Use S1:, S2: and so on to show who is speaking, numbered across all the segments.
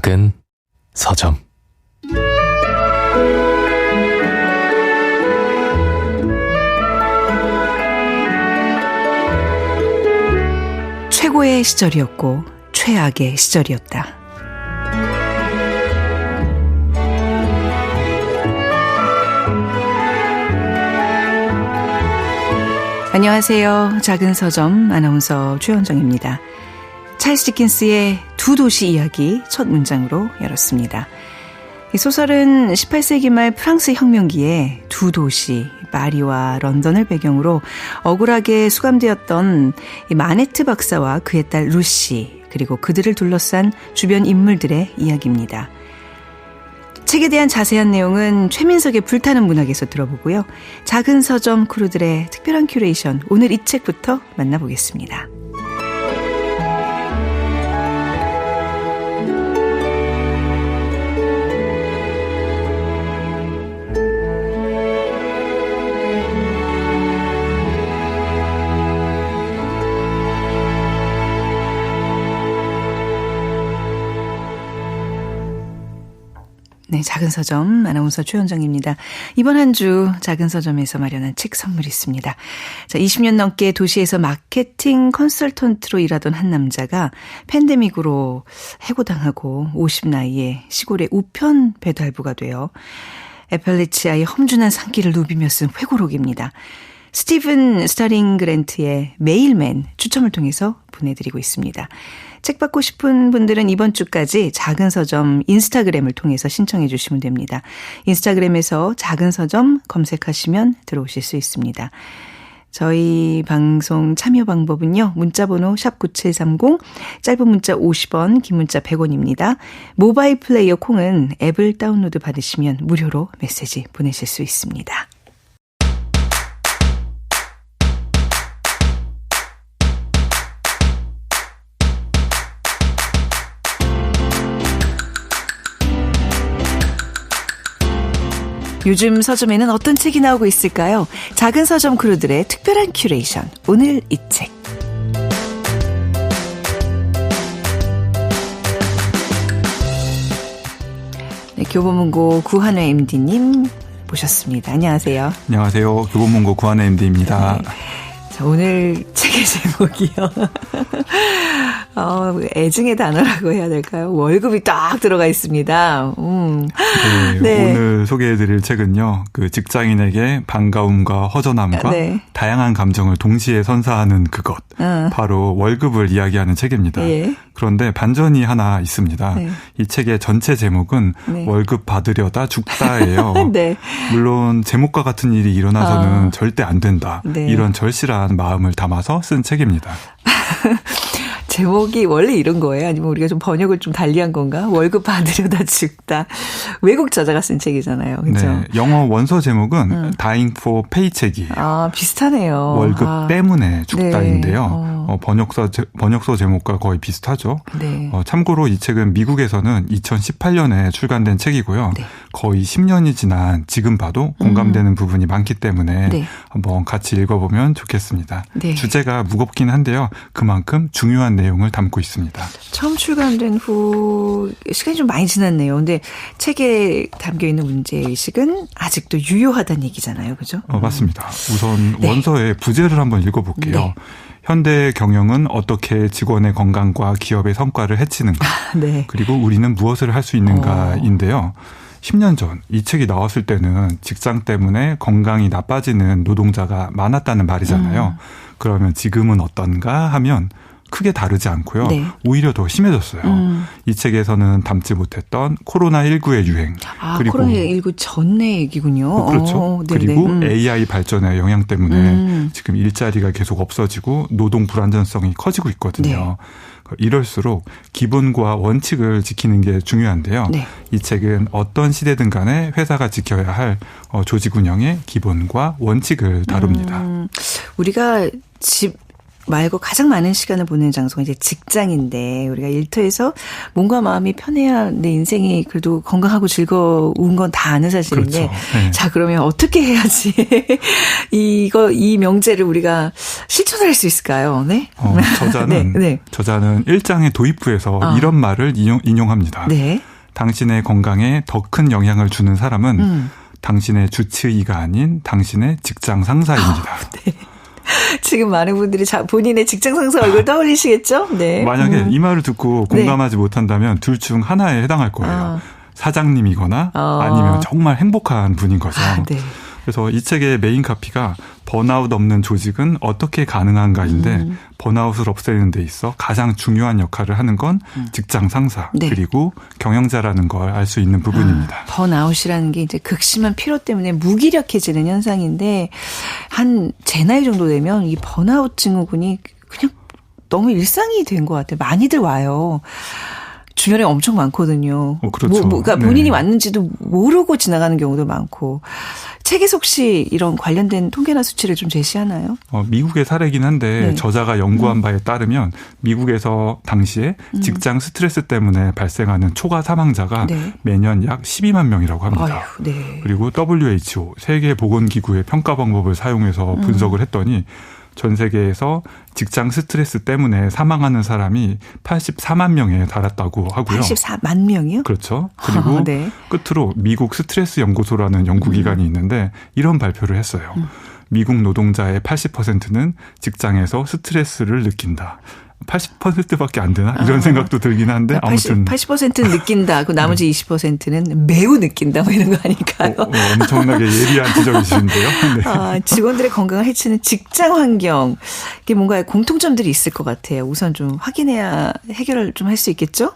S1: 작은 서점.
S2: 최고의 시절이었고 최악의 시절이었다. 안녕하세요. 작은 서점 아나운서 최현정입니다. 찰스 디킨스의 두 도시 이야기 첫 문장으로 열었습니다. 이 소설은 18세기 말 프랑스 혁명기에 두 도시, 파리와 런던을 배경으로 억울하게 수감되었던 이 마네트 박사와 그의 딸 루시, 그리고 그들을 둘러싼 주변 인물들의 이야기입니다. 책에 대한 자세한 내용은 최민석의 불타는 문학에서 들어보고요. 작은 서점 크루들의 특별한 큐레이션, 오늘 이 책부터 만나보겠습니다. 네, 작은 서점 아나운서 최현정입니다. 이번 한 주 작은 서점에서 마련한 책 선물이 있습니다. 자, 20년 넘게 도시에서 마케팅 컨설턴트로 일하던 한 남자가 팬데믹으로 해고당하고 50 나이에 시골의 우편 배달부가 되어 애팔리치아의 험준한 산길을 누비며 쓴 회고록입니다. 스티븐 스타링 그랜트의 메일맨 추첨을 통해서 보내드리고 있습니다. 책 받고 싶은 분들은 이번 주까지 작은 서점 인스타그램을 통해서 신청해 주시면 됩니다. 인스타그램에서 작은 서점 검색하시면 들어오실 수 있습니다. 저희 방송 참여 방법은요. 문자번호 샵9730, 짧은 문자 50원, 긴 문자 100원입니다. 모바일 플레이어 콩은 앱을 다운로드 받으시면 무료로 메시지 보내실 수 있습니다. 요즘 서점에는 어떤 책이 나오고 있을까요? 작은 서점 크루들의 특별한 큐레이션, 오늘 이 책. 네, 교보문고 구한회 MD님 모셨습니다. 안녕하세요.
S3: 안녕하세요. 교보문고 구한회 MD입니다.
S2: 네. 자, 오늘 책의 제목이요. 애증의 단어라고 해야 될까요? 월급이 딱 들어가 있습니다.
S3: 네,
S2: 네.
S3: 오늘 소개해드릴 책은요. 그 직장인에게 반가움과 허전함과
S2: 네.
S3: 다양한 감정을 동시에 선사하는 그것. 바로 월급을 이야기하는 책입니다.
S2: 예.
S3: 그런데 반전이 하나 있습니다.
S2: 네.
S3: 이 책의 전체 제목은
S2: 네.
S3: 월급 받으려다 죽다예요.
S2: 네.
S3: 물론 제목과 같은 일이 일어나서는 절대 안 된다.
S2: 네.
S3: 이런 절실한 마음을 담아서 쓴 책입니다.
S2: 제목이 원래 이런 거예요? 아니면 우리가 좀 번역을 좀 달리한 건가? 월급 받으려다 죽다. 외국 저자가 쓴 책이잖아요. 그렇죠?
S3: 네, 영어 원서 제목은 Dying for Paycheck이에요.
S2: 아, 비슷하네요.
S3: 월급 때문에 죽다인데요.
S2: 네.
S3: 번역서 제목과 거의 비슷하죠.
S2: 네.
S3: 참고로 이 책은 미국에서는 2018년에 출간된 책이고요.
S2: 네.
S3: 거의 10년이 지난 지금 봐도 공감되는 부분이 많기 때문에
S2: 네.
S3: 한번 같이 읽어보면 좋겠습니다.
S2: 네.
S3: 주제가 무겁긴 한데요. 그만큼 중요한 내용을 담고 있습니다.
S2: 처음 출간된 후 시간이 좀 많이 지났네요. 근데 책에 담겨있는 문제의식은 아직도 유효하다는 얘기잖아요. 그죠?
S3: 맞습니다. 우선
S2: 네.
S3: 원서의 부제를 한번 읽어볼게요.
S2: 네.
S3: 현대 경영은 어떻게 직원의 건강과 기업의 성과를 해치는가.
S2: 네.
S3: 그리고 우리는 무엇을 할 수 있는가인데요. 10년 전 이 책이 나왔을 때는 직장 때문에 건강이 나빠지는 노동자가 많았다는 말이잖아요. 그러면 지금은 어떤가 하면 크게 다르지 않고요.
S2: 네.
S3: 오히려 더 심해졌어요. 이 책에서는 담지 못했던 코로나19의 유행.
S2: 아,
S3: 그리고
S2: 코로나19 전의 얘기군요.
S3: 그렇죠. 그리고 AI 발전의 영향 때문에 지금 일자리가 계속 없어지고 노동 불안전성이 커지고 있거든요.
S2: 네.
S3: 이럴수록 기본과 원칙을 지키는 게 중요한데요.
S2: 네.
S3: 이 책은 어떤 시대든 간에 회사가 지켜야 할 조직 운영의 기본과 원칙을 다룹니다.
S2: 우리가 집 말고 가장 많은 시간을 보내는 장소가 이제 직장인데 우리가 일터에서 몸과 마음이 편해야 내 인생이 그래도 건강하고 즐거운 건 다 아는 사실인데
S3: 그렇죠. 네.
S2: 자 그러면 어떻게 해야지 이 명제를 우리가 실천할 수 있을까요? 네.
S3: 저자는 1장의 도입부에서 이런 말을 인용합니다.
S2: 네.
S3: 당신의 건강에 더 큰 영향을 주는 사람은 당신의 주치의가 아닌 당신의 직장 상사입니다.
S2: 네. 지금 많은 분들이 본인의 직장 상사 얼굴 떠올리시겠죠? 네.
S3: 만약에 이 말을 듣고 공감하지 못한다면 둘 중 하나에 해당할 거예요. 사장님이거나 아니면 정말 행복한 분인 거죠.
S2: 네.
S3: 그래서 이 책의 메인 카피가 번아웃 없는 조직은 어떻게 가능한가인데 번아웃을 없애는 데 있어 가장 중요한 역할을 하는 건 직장 상사
S2: 네.
S3: 그리고 경영자라는 걸 알 수 있는 부분입니다.
S2: 번아웃이라는 게 이제 극심한 피로 때문에 무기력해지는 현상인데 한 제 나이 정도 되면 이 번아웃 증후군이 그냥 너무 일상이 된 것 같아요. 많이들 와요. 주변에 엄청 많거든요.
S3: 그렇죠.
S2: 그러니까 본인이 왔는지도 모르고 지나가는 경우도 많고. 책에서 혹시 이런 관련된 통계나 수치를 좀 제시하나요?
S3: 미국의 사례긴 한데
S2: 네.
S3: 저자가 연구한 바에 따르면 미국에서 당시에 직장 스트레스 때문에 발생하는 초과 사망자가 매년 약 12만 명이라고 합니다.
S2: 어휴, 네.
S3: 그리고 WHO 세계보건기구의 평가 방법을 사용해서 분석을 했더니 전 세계에서 직장 스트레스 때문에 사망하는 사람이 84만 명에 달했다고 하고요.
S2: 84만 명이요?
S3: 그렇죠. 그리고
S2: 네.
S3: 끝으로 미국 스트레스 연구소라는 연구기관이 있는데 이런 발표를 했어요. 미국 노동자의 80%는 직장에서 스트레스를 느낀다. 80%밖에 안 되나? 이런 생각도 들긴 한데 아무튼
S2: 80%는 느낀다. 그 나머지 20%는 매우 느낀다. 뭐 이런 거 아닐까요?
S3: 엄청나게 예리한 지적이신데요. 네.
S2: 직원들의 건강을 해치는 직장 환경. 이게 뭔가 공통점들이 있을 것 같아요. 우선 좀 확인해야 해결을 좀 할 수 있겠죠?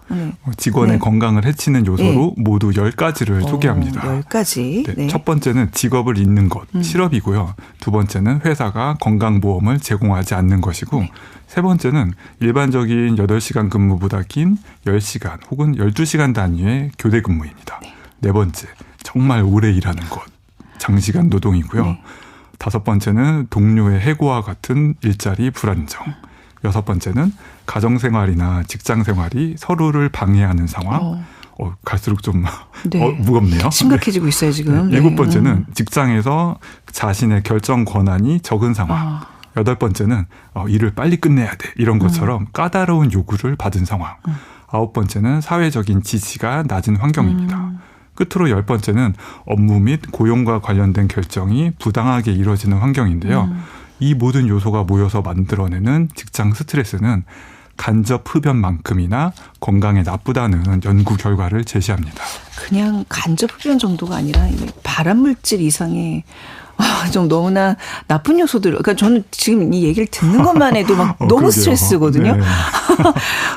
S3: 직원의 건강을 해치는 요소로 모두 10가지를 소개합니다.
S2: 10가지.
S3: 네. 첫 번째는 직업을 잃는 것, 실업이고요. 두 번째는 회사가 건강보험을 제공하지 않는 것이고 세 번째는 일반적인 8시간 근무보다 긴 10시간 혹은 12시간 단위의 교대 근무입니다. 네 번째, 정말 오래 일하는 것, 장시간 노동이고요. 다섯 번째는 동료의 해고와 같은 일자리 불안정. 여섯 번째는 가정생활이나 직장생활이 서로를 방해하는 상황. 갈수록 좀 무겁네요.
S2: 심각해지고 있어요, 지금.
S3: 일곱 번째는 직장에서 자신의 결정 권한이 적은 상황. 여덟 번째는 일을 빨리 끝내야 돼. 이런 것처럼 까다로운 요구를 받은 상황. 아홉 번째는 사회적인 지지가 낮은 환경입니다. 끝으로 10번째는 업무 및 고용과 관련된 결정이 부당하게 이루어지는 환경인데요. 이 모든 요소가 모여서 만들어내는 직장 스트레스는 간접 흡연만큼이나 건강에 나쁘다는 연구 결과를 제시합니다.
S2: 그냥 간접 흡연 정도가 아니라 발암물질 이상의 좀 너무나 나쁜 요소들. 그러니까 저는 지금 이 얘기를 듣는 것만 해도 막 너무
S3: 그러게요.
S2: 스트레스거든요.
S3: 네.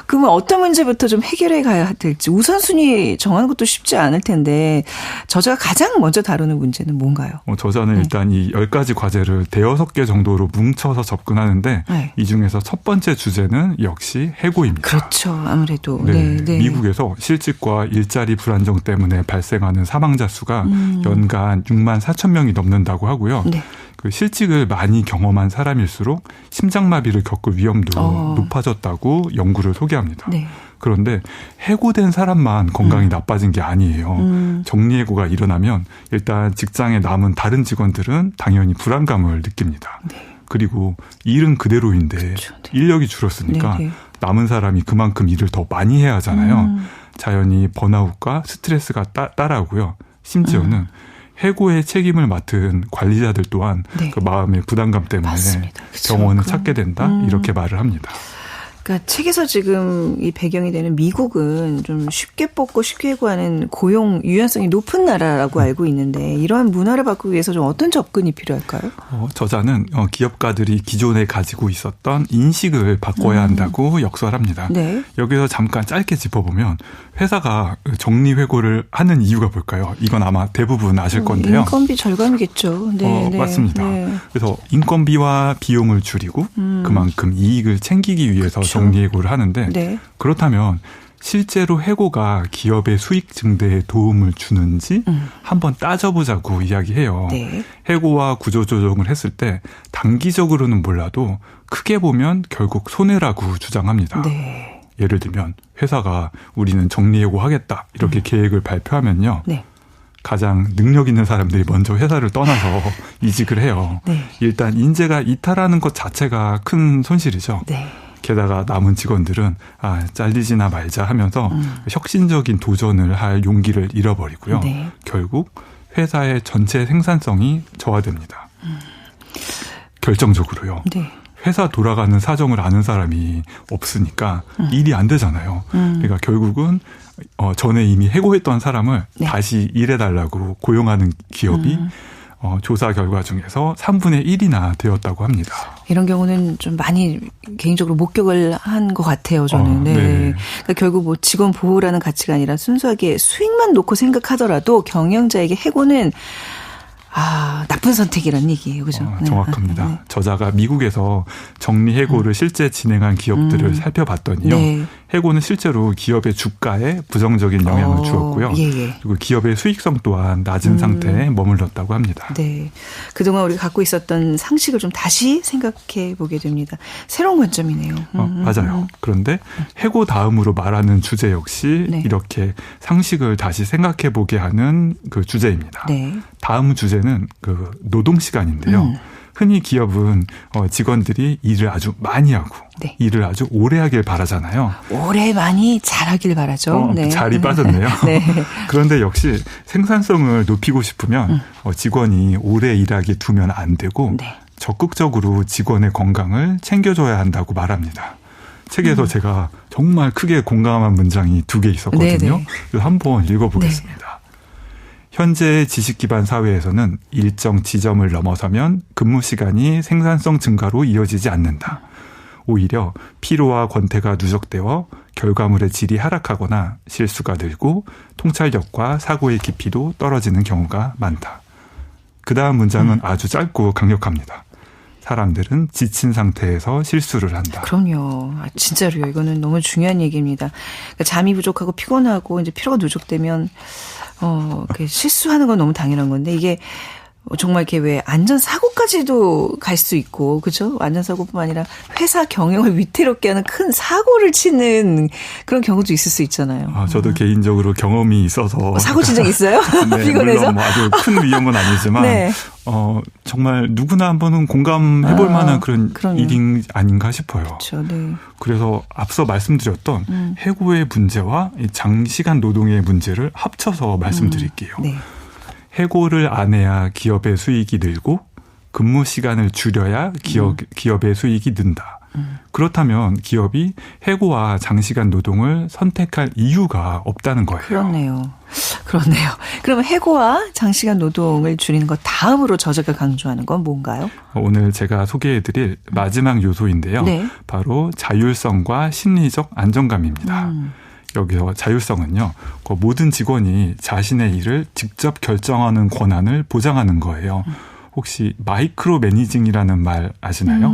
S2: 그러면 어떤 문제부터 좀 해결해 가야 될지 우선순위 정하는 것도 쉽지 않을 텐데 저자가 가장 먼저 다루는 문제는 뭔가요?
S3: 저자는 일단 이 10가지 과제를 5-6개 정도로 뭉쳐서 접근하는데 이 중에서 첫 번째 주제는 역시 해고입니다.
S2: 그렇죠. 아무래도.
S3: 네. 미국에서 실직과 일자리 불안정 때문에 발생하는 사망자 수가 연간 6만 4천 명이 넘는다고 하고요. 그 실직을 많이 경험한 사람일수록 심장마비를 겪을 위험도 높아졌다고 연구를 소개합니다. 그런데 해고된 사람만 건강이 나빠진 게 아니에요. 정리해고가 일어나면 일단 직장에 남은 다른 직원들은 당연히 불안감을 느낍니다. 그리고 일은 그대로인데
S2: 그렇죠.
S3: 인력이 줄었으니까 남은 사람이 그만큼 일을 더 많이 해야 하잖아요. 자연히 번아웃과 스트레스가 따라오고요. 심지어는 해고의 책임을 맡은 관리자들 또한 그 마음의 부담감 때문에 병원을 찾게 된다 이렇게 말을 합니다.
S2: 그러니까 책에서 지금 이 배경이 되는 미국은 좀 쉽게 뽑고 쉽게 해고하는 고용 유연성이 높은 나라라고 알고 있는데 이러한 문화를 바꾸기 위해서 좀 어떤 접근이 필요할까요?
S3: 저자는 기업가들이 기존에 가지고 있었던 인식을 바꿔야 한다고 역설합니다. 여기서 잠깐 짧게 짚어보면 회사가 정리해고를 하는 이유가 뭘까요? 이건 아마 대부분 아실 건데요.
S2: 인건비 절감이겠죠.
S3: 맞습니다. 그래서 인건비와 비용을 줄이고 그만큼 이익을 챙기기 위해서 정리해고를 하는데 그렇다면 실제로 해고가 기업의 수익 증대에 도움을 주는지 한번 따져보자고 이야기해요.
S2: 네.
S3: 해고와 구조조정을 했을 때 단기적으로는 몰라도 크게 보면 결국 손해라고 주장합니다.
S2: 네.
S3: 예를 들면 회사가 우리는 정리해고하겠다 이렇게 계획을 발표하면요.
S2: 네.
S3: 가장 능력 있는 사람들이 먼저 회사를 떠나서 이직을 해요.
S2: 네.
S3: 일단 인재가 이탈하는 것 자체가 큰 손실이죠.
S2: 네.
S3: 게다가 남은 직원들은 잘리지나 말자 하면서 혁신적인 도전을 할 용기를 잃어버리고요.
S2: 네.
S3: 결국 회사의 전체 생산성이 저하됩니다. 결정적으로요.
S2: 네.
S3: 회사 돌아가는 사정을 아는 사람이 없으니까 일이 안 되잖아요. 그러니까 결국은 전에 이미 해고했던 사람을
S2: 네.
S3: 다시 일해달라고 고용하는 기업이 조사 결과 중에서 3분의 1이나 되었다고 합니다.
S2: 이런 경우는 좀 많이 개인적으로 목격을 한 것 같아요, 저는. 네.
S3: 네.
S2: 그러니까 결국 뭐 직원 보호라는 가치가 아니라 순수하게 수익만 놓고 생각하더라도 경영자에게 해고는 나쁜 선택이란 얘기예요. 그죠?
S3: 정확합니다.
S2: 네.
S3: 저자가 미국에서 정리해고를 실제 진행한 기업들을 살펴봤더니요.
S2: 네.
S3: 해고는 실제로 기업의 주가에 부정적인 영향을 주었고요.
S2: 예.
S3: 그리고 기업의 수익성 또한 낮은 상태에 머물렀다고 합니다.
S2: 네. 그동안 우리가 갖고 있었던 상식을 좀 다시 생각해 보게 됩니다. 새로운 관점이네요.
S3: 맞아요. 그런데 해고 다음으로 말하는 주제 역시
S2: 네.
S3: 이렇게 상식을 다시 생각해 보게 하는 그 주제입니다.
S2: 네.
S3: 다음 주제는 그 노동 시간인데요. 흔히 기업은 직원들이 일을 아주 많이 하고
S2: 네.
S3: 일을 아주 오래 하길 바라잖아요.
S2: 오래 많이 잘하길 바라죠. 네.
S3: 잘이 빠졌네요.
S2: 네.
S3: 그런데 역시 생산성을 높이고 싶으면 직원이 오래 일하게 두면 안 되고
S2: 네.
S3: 적극적으로 직원의 건강을 챙겨줘야 한다고 말합니다. 책에서 제가 정말 크게 공감한 문장이 2개 있었거든요.
S2: 네네.
S3: 그래서 한번 읽어보겠습니다.
S2: 네.
S3: 현재의 지식 기반 사회에서는 일정 지점을 넘어서면 근무 시간이 생산성 증가로 이어지지 않는다. 오히려 피로와 권태가 누적되어 결과물의 질이 하락하거나 실수가 늘고 통찰력과 사고의 깊이도 떨어지는 경우가 많다. 그 다음 문장은 아주 짧고 강력합니다. 사람들은 지친 상태에서 실수를 한다.
S2: 그럼요. 진짜로요. 이거는 너무 중요한 얘기입니다. 그러니까 잠이 부족하고 피곤하고 이제 피로가 누적되면 실수하는 건 너무 당연한 건데 이게 정말 이렇게 왜 안전사고까지도 갈 수 있고, 그죠? 안전사고뿐만 아니라 회사 경영을 위태롭게 하는 큰 사고를 치는 그런 경우도 있을 수 있잖아요.
S3: 저도 개인적으로 경험이 있어서.
S2: 사고 친 적 있어요?
S3: 네,
S2: 피곤해서?
S3: 물론 뭐 아주 큰 위험은 아니지만,
S2: 네.
S3: 정말 누구나 한 번은 공감해볼 만한 그런
S2: 그럼요.
S3: 일이 아닌가 싶어요.
S2: 그렇죠. 네.
S3: 그래서 앞서 말씀드렸던 해고의 문제와 이 장시간 노동의 문제를 합쳐서 말씀드릴게요.
S2: 네.
S3: 해고를 안 해야 기업의 수익이 늘고 근무 시간을 줄여야 기업의 수익이 는다. 그렇다면 기업이 해고와 장시간 노동을 선택할 이유가 없다는 거예요.
S2: 그렇네요. 그러면 해고와 장시간 노동을 줄이는 것 다음으로 저자가 강조하는 건 뭔가요?
S3: 오늘 제가 소개해드릴 마지막 요소인데요.
S2: 네.
S3: 바로 자율성과 심리적 안정감입니다. 여기서 자율성은요, 모든 직원이 자신의 일을 직접 결정하는 권한을 보장하는 거예요. 혹시 마이크로 매니징이라는 말 아시나요?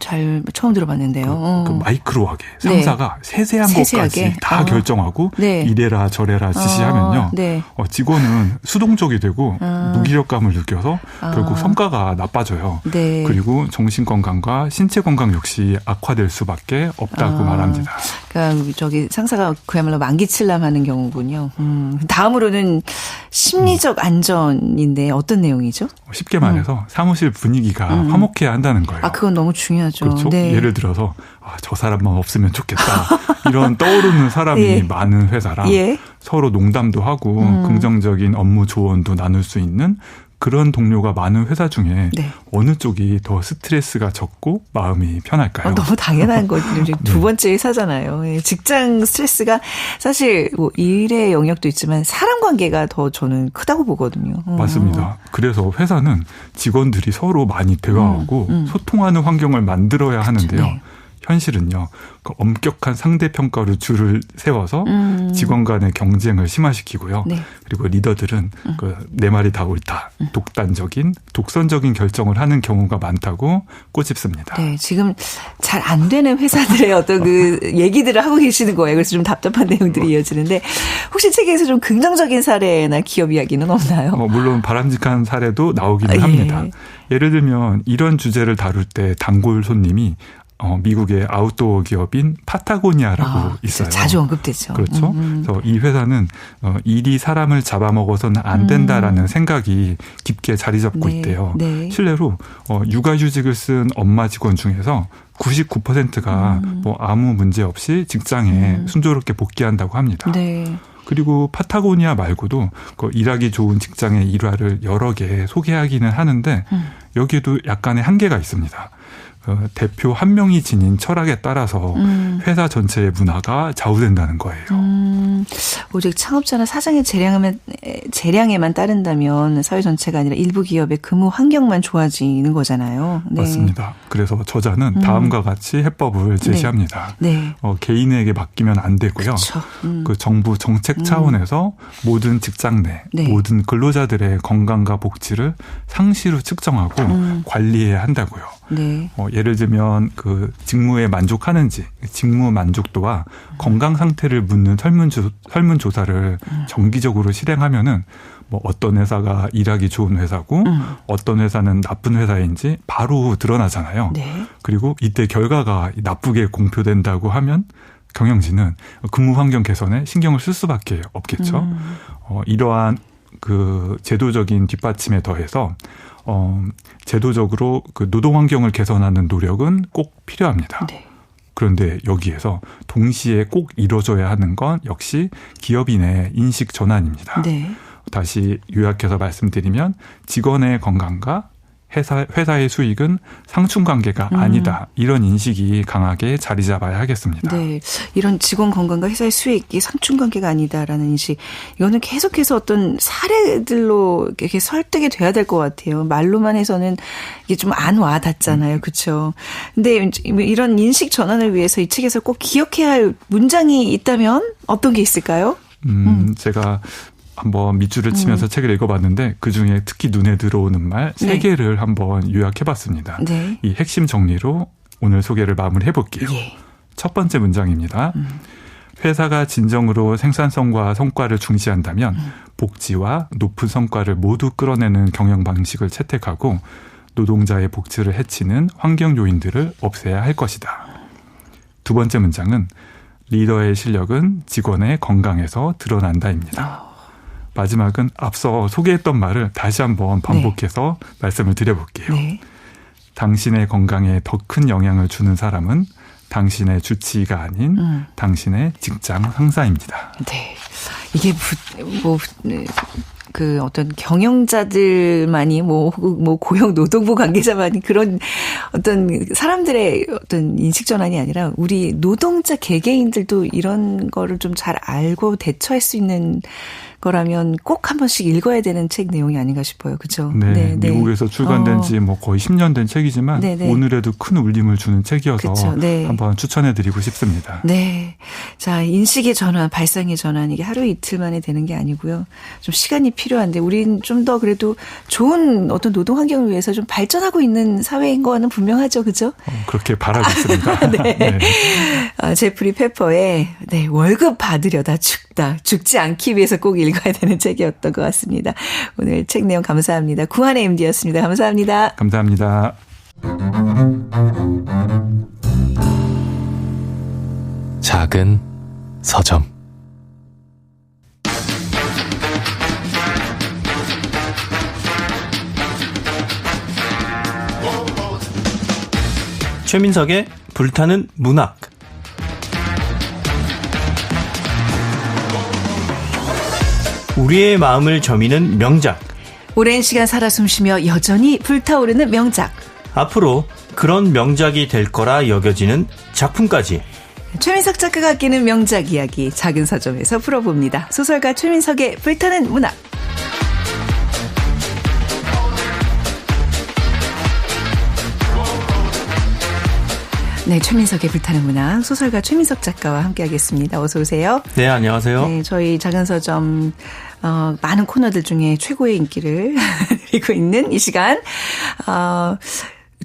S2: 잘 처음 들어봤는데요.
S3: 그 마이크로하게 상사가 네. 세세한 것까지 다 결정하고 네. 이래라 저래라 지시하면요.
S2: 네.
S3: 직원은 수동적이 되고 무기력감을 느껴서 결국 성과가 나빠져요.
S2: 네.
S3: 그리고 정신건강과 신체건강 역시 악화될 수밖에 없다고 말합니다.
S2: 그러니까 상사가 그야말로 만기칠람하는 경우군요. 다음으로는 심리적 안전인데 어떤 내용이죠?
S3: 쉽게 말해서 사무실 분위기가 화목해야 한다는 거예요.
S2: 그건 너무 중요하죠.
S3: 그렇죠.
S2: 네.
S3: 예를 들어서 저 사람만 없으면 좋겠다. 이런 떠오르는 사람이
S2: 예.
S3: 많은 회사랑
S2: 예.
S3: 서로 농담도 하고 긍정적인 업무 조언도 나눌 수 있는 그런 동료가 많은 회사 중에
S2: 네.
S3: 어느 쪽이 더 스트레스가 적고 마음이 편할까요?
S2: 너무 당연한 거죠. 두 번째 회사잖아요. 직장 스트레스가 사실 뭐 일의 영역도 있지만 사람 관계가 더 저는 크다고 보거든요.
S3: 맞습니다. 그래서 회사는 직원들이 서로 많이 대화하고 소통하는 환경을 만들어야 하는데요.
S2: 네.
S3: 현실은요. 그 엄격한 상대평가로 줄을 세워서 직원 간의 경쟁을 심화시키고요.
S2: 네.
S3: 그리고 리더들은 내 말이 다 옳다. 독단적인, 독선적인 결정을 하는 경우가 많다고 꼬집습니다.
S2: 네, 지금 잘 안 되는 회사들의 어떤 그 얘기들을 하고 계시는 거예요. 그래서 좀 답답한 내용들이 이어지는데 혹시 책에서 좀 긍정적인 사례나 기업 이야기는 없나요?
S3: 물론 바람직한 사례도 나오기는 합니다. 예를 들면 이런 주제를 다룰 때 단골 손님이 미국의 아웃도어 기업인 파타고니아라고 있어요.
S2: 자주 언급되죠.
S3: 그렇죠. 그래서 이 회사는 일이 사람을 잡아먹어서는 안 된다라는 생각이 깊게 자리 잡고 있대요.
S2: 네.
S3: 실례로 육아휴직을 쓴 엄마 직원 중에서 99%가 뭐 아무 문제 없이 직장에 순조롭게 복귀한다고 합니다.
S2: 네.
S3: 그리고 파타고니아 말고도 일하기 좋은 직장의 일화를 여러 개 소개하기는 하는데 여기에도 약간의 한계가 있습니다. 대표 한 명이 지닌 철학에 따라서 회사 전체의 문화가 좌우된다는 거예요.
S2: 오직 창업자나 사장의 재량에만 따른다면 사회 전체가 아니라 일부 기업의 근무 환경만 좋아지는 거잖아요. 네.
S3: 맞습니다. 그래서 저자는 다음과 같이 해법을 제시합니다.
S2: 네.
S3: 개인에게 맡기면 안 되고요. 그 정부 정책 차원에서 모든 직장 내 모든 근로자들의 건강과 복지를 상시로 측정하고 관리해야 한다고요.
S2: 네.
S3: 예를 들면 그 직무에 만족하는지 직무 만족도와 건강 상태를 묻는 설문조사를 정기적으로 실행하면은 뭐 어떤 회사가 일하기 좋은 회사고 어떤 회사는 나쁜 회사인지 바로 드러나잖아요.
S2: 네.
S3: 그리고 이때 결과가 나쁘게 공표된다고 하면 경영진은 근무 환경 개선에 신경을 쓸 수밖에 없겠죠. 이러한 그 제도적인 뒷받침에 더해서 제도적으로 그 노동 환경을 개선하는 노력은 꼭 필요합니다.
S2: 네.
S3: 그런데 여기에서 동시에 꼭 이루어져야 하는 건 역시 기업인의 인식 전환입니다.
S2: 네.
S3: 다시 요약해서 말씀드리면 직원의 건강과 회사의 수익은 상충관계가 아니다. 이런 인식이 강하게 자리 잡아야 하겠습니다.
S2: 네, 이런 직원 건강과 회사의 수익이 상충관계가 아니다라는 인식. 이거는 계속해서 어떤 사례들로 이렇게 설득이 돼야 될 것 같아요. 말로만 해서는 이게 좀 안 와닿잖아요. 그렇죠? 근데 이런 인식 전환을 위해서 이 책에서 꼭 기억해야 할 문장이 있다면 어떤 게 있을까요?
S3: 제가 한번 밑줄을 치면서 책을 읽어봤는데 그중에 특히 눈에 들어오는 말 3개를 한번 요약해봤습니다.
S2: 네.
S3: 이 핵심 정리로 오늘 소개를 마무리해볼게요.
S2: 예.
S3: 첫 번째 문장입니다. 회사가 진정으로 생산성과 성과를 중시한다면 복지와 높은 성과를 모두 끌어내는 경영 방식을 채택하고 노동자의 복지를 해치는 환경 요인들을 없애야 할 것이다. 두 번째 문장은 리더의 실력은 직원의 건강에서 드러난다입니다. 마지막은 앞서 소개했던 말을 다시 한번 반복해서 말씀을 드려볼게요.
S2: 네.
S3: 당신의 건강에 더 큰 영향을 주는 사람은 당신의 주치의가 아닌 당신의 직장 상사입니다.
S2: 네. 이게 그 어떤 경영자들만이 고용 노동부 관계자만이 그런 어떤 사람들의 어떤 인식 전환이 아니라 우리 노동자 개개인들도 이런 거를 좀 잘 알고 대처할 수 있는 거라면 꼭 한 번씩 읽어야 되는 책 내용이 아닌가 싶어요. 그렇죠?
S3: 네, 미국에서 출간된 지 거의 10년 된 책이지만 오늘에도 큰 울림을 주는 책이어서 한번 추천해드리고 싶습니다.
S2: 네. 자, 인식의 전환, 발상의 전환 이게 하루 이틀 만에 되는 게 아니고요. 좀 시간이 필요한데 우린 좀 더 그래도 좋은 어떤 노동 환경을 위해서 좀 발전하고 있는 사회인 거는 분명하죠. 그렇죠?
S3: 그렇게 바라고 있습니다.
S2: 네. 네. 제프리 페퍼의 월급 받으려다 죽지 않기 위해서 꼭 읽어야 되는 책이었던 것 같습니다. 오늘 책 내용 감사합니다. 구한의 MD였습니다. 감사합니다.
S3: 감사합니다.
S1: 작은 서점 최민석의 불타는 문학. 우리의 마음을 저미는 명작.
S2: 오랜 시간 살아 숨쉬며 여전히 불타오르는 명작.
S1: 앞으로 그런 명작이 될 거라 여겨지는 작품까지.
S2: 최민석 작가가 아끼는 명작 이야기 작은 서점에서 풀어봅니다. 소설가 최민석의 불타는 문학. 네, 최민석의 불타는 문학 소설가 최민석 작가와 함께하겠습니다. 어서 오세요.
S1: 네, 안녕하세요.
S2: 네, 저희 작은 서점 많은 코너들 중에 최고의 인기를 누리고 있는 이 시간.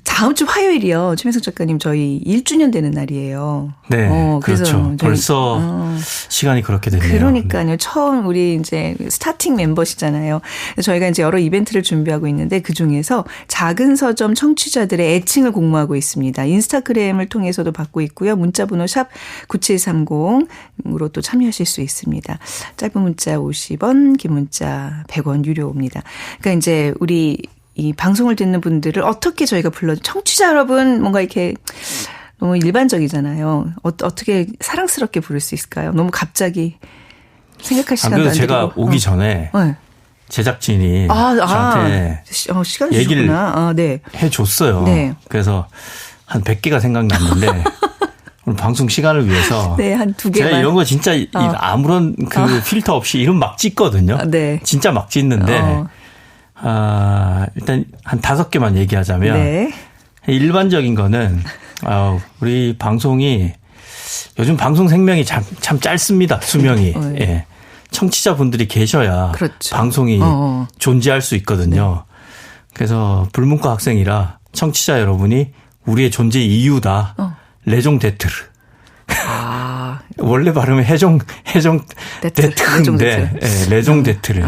S2: 다음 주 화요일이요. 최민석 작가님 저희 1주년 되는 날이에요.
S1: 네,
S2: 그래서
S1: 그렇죠. 벌써 시간이 그렇게 됐네요.
S2: 그러니까요.
S1: 네.
S2: 처음 우리 이제 스타팅 멤버시잖아요. 저희가 이제 여러 이벤트를 준비하고 있는데 그중에서 작은 서점 청취자들의 애칭을 공모하고 있습니다. 인스타그램을 통해서도 받고 있고요. 문자번호 샵 9730으로 또 참여하실 수 있습니다. 짧은 문자 50원, 긴 문자 100원 유료입니다. 그러니까 이제 우리 이 방송을 듣는 분들을 어떻게 저희가 청취자 여러분 뭔가 이렇게 너무 일반적이잖아요. 어떻게 사랑스럽게 부를 수 있을까요? 너무 갑자기 생각할 시간도 안 되고.
S1: 제가 오기 전에
S2: 네.
S1: 제작진이 저한테
S2: 시간을
S1: 얘기를
S2: 네.
S1: 해줬어요.
S2: 네.
S1: 그래서 한 100개가 생각났는데 오늘 방송 시간을 위해서
S2: 네, 한 2개만.
S1: 제가 이런 거 진짜 아무런 필터 없이 이름 막 짓거든요.
S2: 네.
S1: 진짜 막 짓는데 일단 한 5개만 얘기하자면
S2: 네.
S1: 일반적인 거는 우리 방송이 요즘 방송 생명이 참 짧습니다. 수명이. 예. 청취자분들이 계셔야
S2: 그렇죠.
S1: 방송이 존재할 수 있거든요. 네. 그래서 불문과 학생이라 청취자 여러분이 우리의 존재 이유다. 레종 데트르. 원래 발음은 해종 데트르인데 레종 데트르.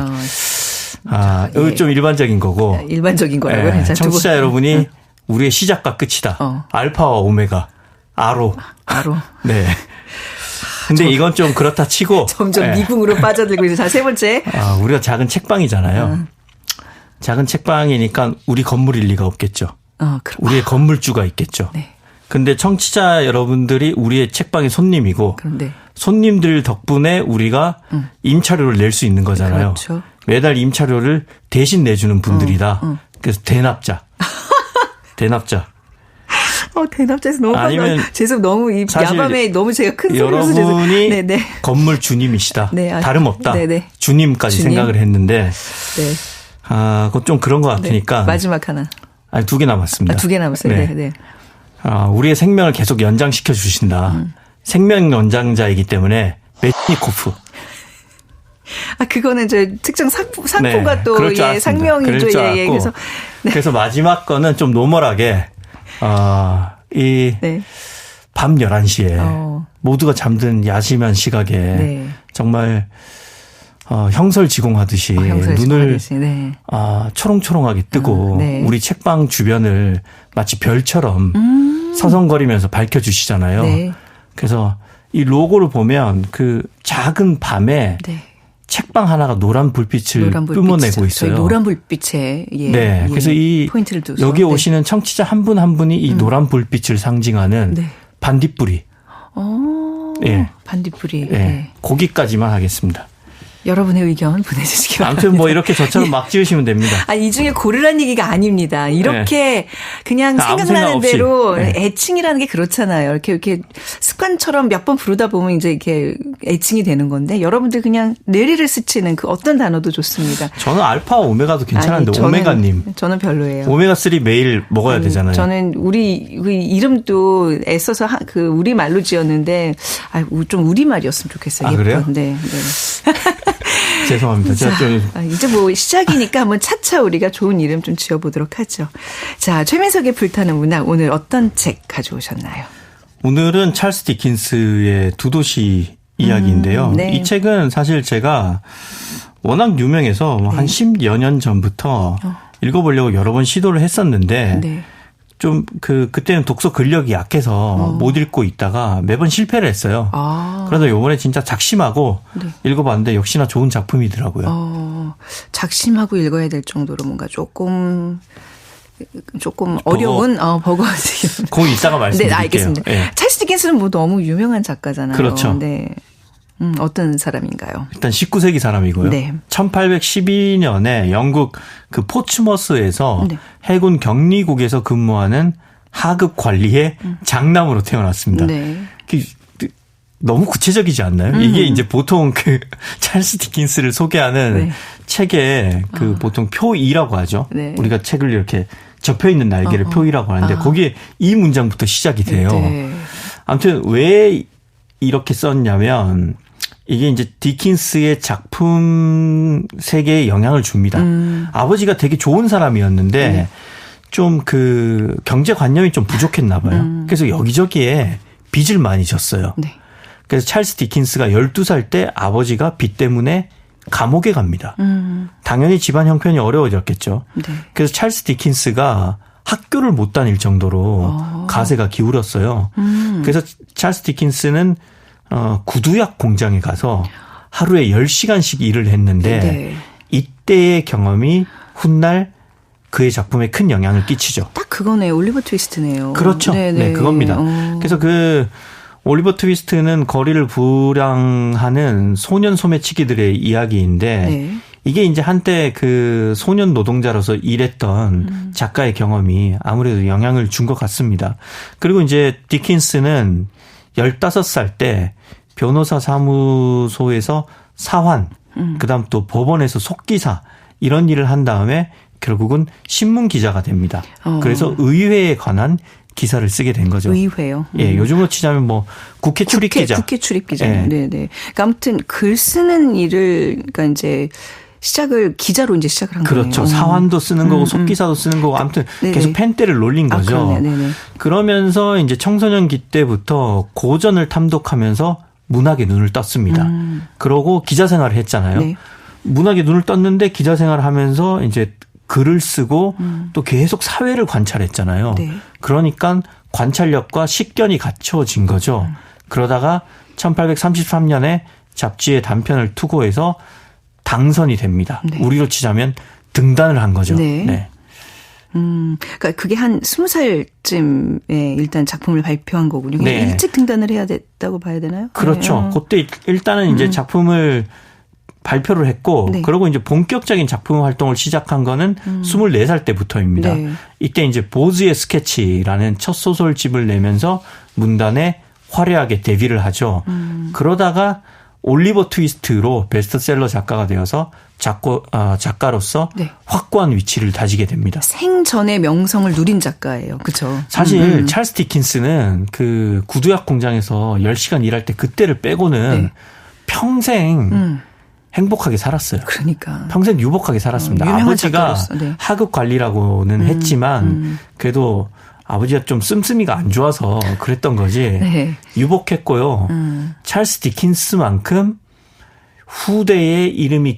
S1: 여기 좀 일반적인 거고.
S2: 일반적인 거라고요?
S1: 네, 청취자 여러분이 우리의 시작과 끝이다. 알파와 오메가. 아로. 네. 근데 이건 좀 그렇다 치고.
S2: 점점 미궁으로 빠져들고 있어요. 자, 세 번째.
S1: 우리가 작은 책방이잖아요. 작은 책방이니까 우리 건물일 리가 없겠죠. 우리의 건물주가 있겠죠.
S2: 네.
S1: 근데 청취자 여러분들이 우리의 책방의 손님이고.
S2: 그런데.
S1: 손님들 덕분에 우리가 임차료를 낼 수 있는 거잖아요.
S2: 그렇죠.
S1: 매달 임차료를 대신 내주는 분들이다. 그래서 대납자. 대납자에서
S2: 너무
S1: 아니면
S2: 죄송 너무 이 야밤에 너무 제가 큰 소리로
S1: 여러분이 네네. 건물 주님이시다. 네, 다름없다.
S2: 네네.
S1: 주님까지 생각을 했는데 그건 좀 그런 것 같으니까.
S2: 네. 마지막 하나.
S1: 2개 남았습니다.
S2: 2개 남았어요. 네.
S1: 우리의 생명을 계속 연장시켜 주신다. 생명 연장자이기 때문에 메트니코프.
S2: 그거는 저 특정 상포가
S1: 네,
S2: 또 상명이죠.
S1: 그래서 마지막 거는 좀 노멀하게 밤 11시에 모두가 잠든 야심한 시각에 정말 형설지공하듯이 눈을 초롱초롱하게 뜨고 우리 책방 주변을 마치 별처럼 서성거리면서 밝혀주시잖아요. 네. 그래서 이 로고를 보면 그 작은 밤에 책방 하나가 노란 불빛을 뿜어내고 있어요.
S2: 저희 노란 불빛에
S1: 네. 그래서 이
S2: 포인트를 둬서
S1: 여기 오시는 청취자 한 분 한 분이 이 노란 불빛을 상징하는 반딧불이.
S2: 반딧불이.
S1: 네. 거기까지만 하겠습니다.
S2: 여러분의 의견 보내주시기 바랍니다.
S1: 아무튼 이렇게 저처럼 막 지으시면 됩니다.
S2: 이 중에 고르란 얘기가 아닙니다. 이렇게 그냥 생각나는 대로 애칭이라는 게 그렇잖아요. 이렇게 습관처럼 몇 번 부르다 보면 이제 이렇게 애칭이 되는 건데 여러분들 그냥 뇌리를 스치는 그 어떤 단어도 좋습니다.
S1: 저는 알파와 오메가도 괜찮은데 오메가님.
S2: 저는 별로예요.
S1: 오메가3 매일 먹어야 되잖아요.
S2: 저는 우리 이름도 애써서 우리 말로 지었는데 좀 우리 말이었으면 좋겠어요.
S1: 그래요?
S2: 네.
S1: 죄송합니다. 제가
S2: 이제 시작이니까 한번 차차 우리가 좋은 이름 좀 지어보도록 하죠. 자, 최민석의 불타는 문학 오늘 어떤 책 가져오셨나요?
S1: 오늘은 찰스 디킨스의 두 도시 이야기인데요. 이 책은 사실 제가 워낙 유명해서 한 10여 년 전부터 읽어보려고 여러 번 시도를 했었는데 좀 그때는 독서 근력이 약해서 못 읽고 있다가 매번 실패를 했어요. 그래서 요번에 진짜 작심하고 읽어봤는데 역시나 좋은 작품이더라고요.
S2: 작심하고 읽어야 될 정도로 뭔가 조금 어려운 버거워지기.
S1: 그 이따가 말씀드릴게요.
S2: 네, 알겠습니다. 찰스 디킨스는 너무 유명한 작가잖아요.
S1: 그렇죠.
S2: 네. 어떤 사람인가요?
S1: 일단 19세기 사람이고요. 1812년에 영국 포츠머스에서 해군 격리국에서 근무하는 하급 관리의 장남으로 태어났습니다. 너무 구체적이지 않나요? 이게 이제 보통 찰스 디킨스를 소개하는 책에 보통 표 2라고 하죠. 우리가 책을 이렇게 접혀 있는 날개를 표이라고 하는데 거기에 이 문장부터 시작이 돼요.
S2: 네.
S1: 아무튼 왜 이렇게 썼냐면 이게 이제 디킨스의 작품 세계에 영향을 줍니다. 아버지가 되게 좋은 사람이었는데
S2: 네.
S1: 좀 그 경제관념이 좀 부족했나 봐요. 그래서 여기저기에 빚을 많이 졌어요.
S2: 네.
S1: 그래서 찰스 디킨스가 12살 때 아버지가 빚 때문에 감옥에 갑니다. 당연히 집안 형편이 어려워졌겠죠.
S2: 네.
S1: 그래서 찰스 디킨스가 학교를 못 다닐 정도로 가세가 기울었어요. 그래서 찰스 디킨스는 구두약 공장에 가서 하루에 10시간씩 일을 했는데
S2: 네.
S1: 이때의 경험이 훗날 그의 작품에 큰 영향을 끼치죠.
S2: 딱 그거네요. 올리버 트위스트네요.
S1: 그렇죠. 네, 그겁니다. 그래서 그 올리버 트위스트는 거리를 부량하는 소년 소매치기들의 이야기인데
S2: 네.
S1: 이게 이제 한때 그 소년 노동자로서 일했던 작가의 경험이 아무래도 영향을 준 것 같습니다. 그리고 이제 디킨스는 15살 때 변호사 사무소에서 사환, 그다음 또 법원에서 속기사 이런 일을 한 다음에 결국은 신문 기자가 됩니다. 그래서 의회에 관한 기사를 쓰게 된 거죠.
S2: 의회요.
S1: 예, 요즘으로 치자면 뭐 국회 출입 기자.
S2: 국회 출입 기자.
S1: 예.
S2: 네, 네. 그러니까 아무튼 글 쓰는 일을 그러니까 이제 시작을 기자로 이제 시작을 한 거예요.
S1: 그렇죠. 사환도 쓰는 거고 속기사도 쓰는 거고 아무튼
S2: 네네.
S1: 계속 펜대를 놀린 거죠.
S2: 네네.
S1: 그러면서 이제 청소년기 때부터 고전을 탐독하면서 문학에 눈을 떴습니다. 그러고 기자 생활을 했잖아요.
S2: 네.
S1: 문학에 눈을 떴는데 기자 생활을 하면서 이제 글을 쓰고 또 계속 사회를 관찰했잖아요.
S2: 네.
S1: 그러니까 관찰력과 식견이 갖춰진 거죠. 그러다가 1833년에 잡지에 단편을 투고해서 당선이 됩니다.
S2: 네.
S1: 우리로 치자면 등단을 한 거죠.
S2: 네.
S1: 네.
S2: 그러니까 그게 한 20살쯤에 일단 작품을 발표한 거군요.
S1: 네.
S2: 일찍 등단을 해야 됐다고 봐야 되나요?
S1: 그렇죠.
S2: 네.
S1: 그때 일단은 이제 작품을 발표를 했고
S2: 네.
S1: 그리고 이제 본격적인 작품 활동을 시작한 거는 24살 때부터입니다.
S2: 네.
S1: 이때 이제 보즈의 스케치라는 첫 소설집을 내면서 문단에 화려하게 데뷔를 하죠. 그러다가 올리버 트위스트로 베스트셀러 작가가 되어서 작가로서
S2: 네.
S1: 확고한 위치를 다지게 됩니다.
S2: 생전의 명성을 누린 작가예요. 그렇죠.
S1: 사실 찰스 디킨스는 그 구두약 공장에서 10시간 일할 때 그때를 빼고는
S2: 네.
S1: 평생 행복하게 살았어요.
S2: 그러니까.
S1: 평생 유복하게 살았습니다.
S2: 유명한
S1: 아버지가
S2: 작가로서, 네.
S1: 하급 관리라고는 했지만 그래도 아버지가 좀 씀씀이가 안 좋아서 그랬던 거지.
S2: 네.
S1: 유복했고요. 찰스 디킨스만큼 후대의 이름이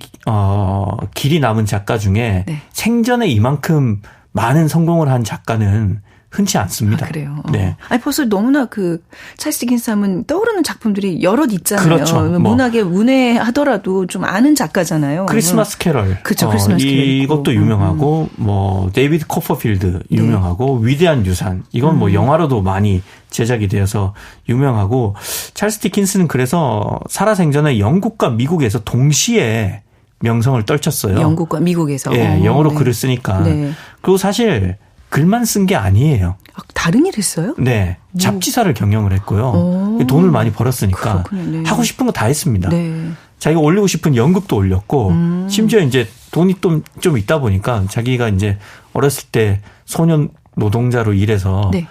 S1: 길이 남은 작가 중에
S2: 네.
S1: 생전에 이만큼 많은 성공을 한 작가는 흔치 않습니다.
S2: 아, 그래요.
S1: 네.
S2: 아니 벌써 너무나 그 찰스 디킨스 하면 떠오르는 작품들이 여럿 있잖아요.
S1: 그렇죠.
S2: 문학에 문외하더라도 좀 아는 작가잖아요.
S1: 크리스마스 캐럴.
S2: 그렇죠. 크리스마스 캐럴
S1: 이것도 유명하고 뭐 데이비드 코퍼필드 유명하고 위대한 유산. 이건 뭐 영화로도 많이 제작이 되어서 유명하고 찰스 디킨스는 그래서 살아생전에 영국과 미국에서 동시에 명성을 떨쳤어요.
S2: 영국과 미국에서.
S1: 예, 영어로
S2: 네.
S1: 글을 쓰니까.
S2: 네.
S1: 그리고 사실 글만 쓴 게 아니에요.
S2: 다른 일 했어요?
S1: 네. 잡지사를 경영을 했고요. 돈을 많이 벌었으니까
S2: 그렇군요. 네.
S1: 하고 싶은 거 다 했습니다.
S2: 네.
S1: 자기가 올리고 싶은 연극도 올렸고 심지어 이제 돈이 좀 있다 보니까 자기가 이제 어렸을 때 소년 노동자로 일해서
S2: 네.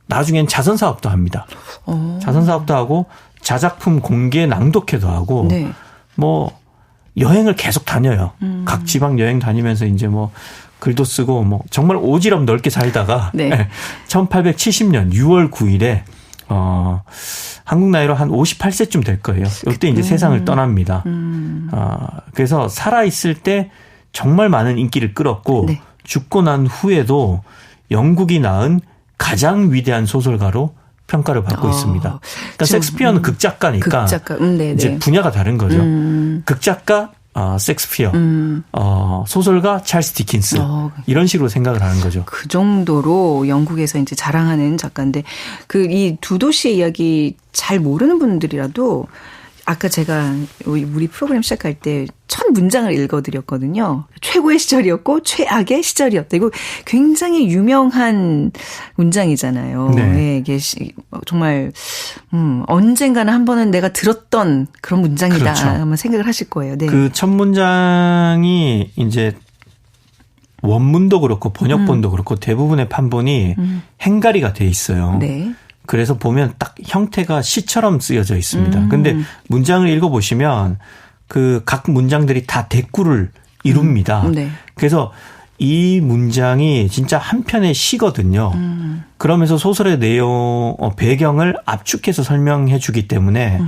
S1: 나중엔 자선 사업도 합니다. 자선 사업도 하고 자작품 공개 낭독회도 하고
S2: 네.
S1: 뭐 여행을 계속 다녀요. 각 지방 여행 다니면서 이제 뭐 글도 쓰고 뭐 정말 오지랖 넓게 살다가
S2: 네.
S1: 1870년 6월 9일에 한국 나이로 한 58세쯤 될 거예요. 이때 이제 세상을 떠납니다. 그래서 살아 있을 때 정말 많은 인기를 끌었고
S2: 네.
S1: 죽고 난 후에도 영국이 낳은 가장 위대한 소설가로 평가를 받고 있습니다. 그러니까 섹스피어는 극작가니까
S2: 극작가.
S1: 이제 분야가 다른 거죠. 극작가 섹스피어, 소설가 찰스 디킨스 이런 식으로 생각을 하는 거죠.
S2: 그 정도로 영국에서 이제 자랑하는 작가인데 그 이 두 도시의 이야기 잘 모르는 분들이라도 아까 제가 우리 프로그램 시작할 때 첫 문장을 읽어드렸거든요. 최고의 시절이었고 최악의 시절이었다. 이거 굉장히 유명한 문장이잖아요.
S1: 네.
S2: 네, 이게 정말 언젠가는 한 번은 내가 들었던 그런 문장이다.
S1: 그렇죠.
S2: 한번 생각을 하실 거예요. 네.
S1: 그 첫 문장이 이제 원문도 그렇고 번역본도 그렇고 대부분의 판본이 행가리가 돼 있어요.
S2: 네.
S1: 그래서 보면 딱 형태가 시처럼 쓰여져 있습니다. 근데 문장을 읽어보시면 그 각 문장들이 다 대꾸를 이룹니다.
S2: 네.
S1: 그래서 이 문장이 진짜 한 편의 시거든요. 그러면서 소설의 내용, 배경을 압축해서 설명해 주기 때문에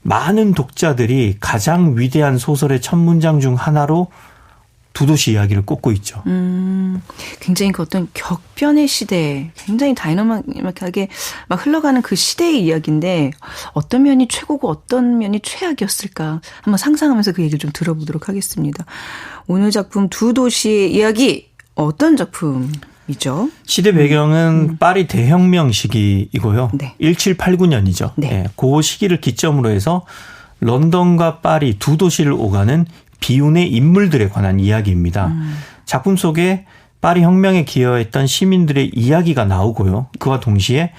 S1: 많은 독자들이 가장 위대한 소설의 첫 문장 중 하나로 두 도시 이야기를 꼽고 있죠.
S2: 굉장히 그 어떤 격변의 시대, 굉장히 다이나믹하게 막 흘러가는 그 시대의 이야기인데 어떤 면이 최고고 어떤 면이 최악이었을까 한번 상상하면서 그 얘기를 좀 들어보도록 하겠습니다. 오늘 작품 두 도시의 이야기 어떤 작품이죠?
S1: 시대 배경은 파리 대혁명 시기이고요.
S2: 네.
S1: 1789년이죠.
S2: 네.
S1: 네. 그 시기를 기점으로 해서 런던과 파리 두 도시를 오가는 비운의 인물들에 관한 이야기입니다. 작품 속에 파리 혁명에 기여했던 시민들의 이야기가 나오고요. 그와 동시에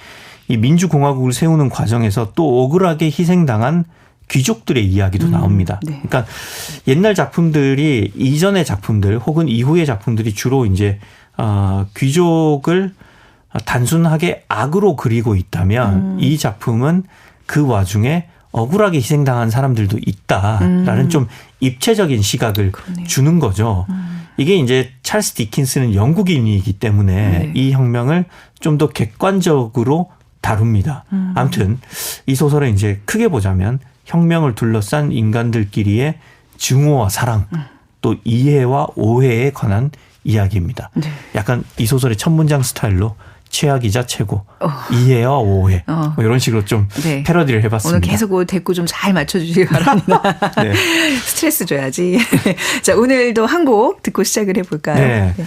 S1: 이 민주공화국을 세우는 과정에서 또 억울하게 희생당한 귀족들의 이야기도 나옵니다.
S2: 네.
S1: 그러니까 옛날 작품들이 이전의 작품들 혹은 이후의 작품들이 주로 이제 귀족을 단순하게 악으로 그리고 있다면 이 작품은 그 와중에 억울하게 희생당한 사람들도 있다라는 좀 입체적인 시각을
S2: 그러네요.
S1: 주는 거죠. 이게 이제 찰스 디킨스는 영국인이기 때문에
S2: 네.
S1: 이 혁명을 좀 더 객관적으로 다룹니다. 아무튼 이 소설을 이제 크게 보자면 혁명을 둘러싼 인간들끼리의 증오와 사랑 또 이해와 오해에 관한 이야기입니다.
S2: 네.
S1: 약간 이 소설의 첫 문장 스타일로 최악이자 최고, 이해와 오해 뭐 이런 식으로 좀
S2: 네.
S1: 패러디를 해봤습니다.
S2: 오늘 계속 그 대꾸 좀 잘 맞춰주시기 바랍니다.
S1: 네.
S2: 스트레스 줘야지. 자, 오늘도 한 곡 듣고 시작을 해볼까요?
S1: 네.
S2: 네.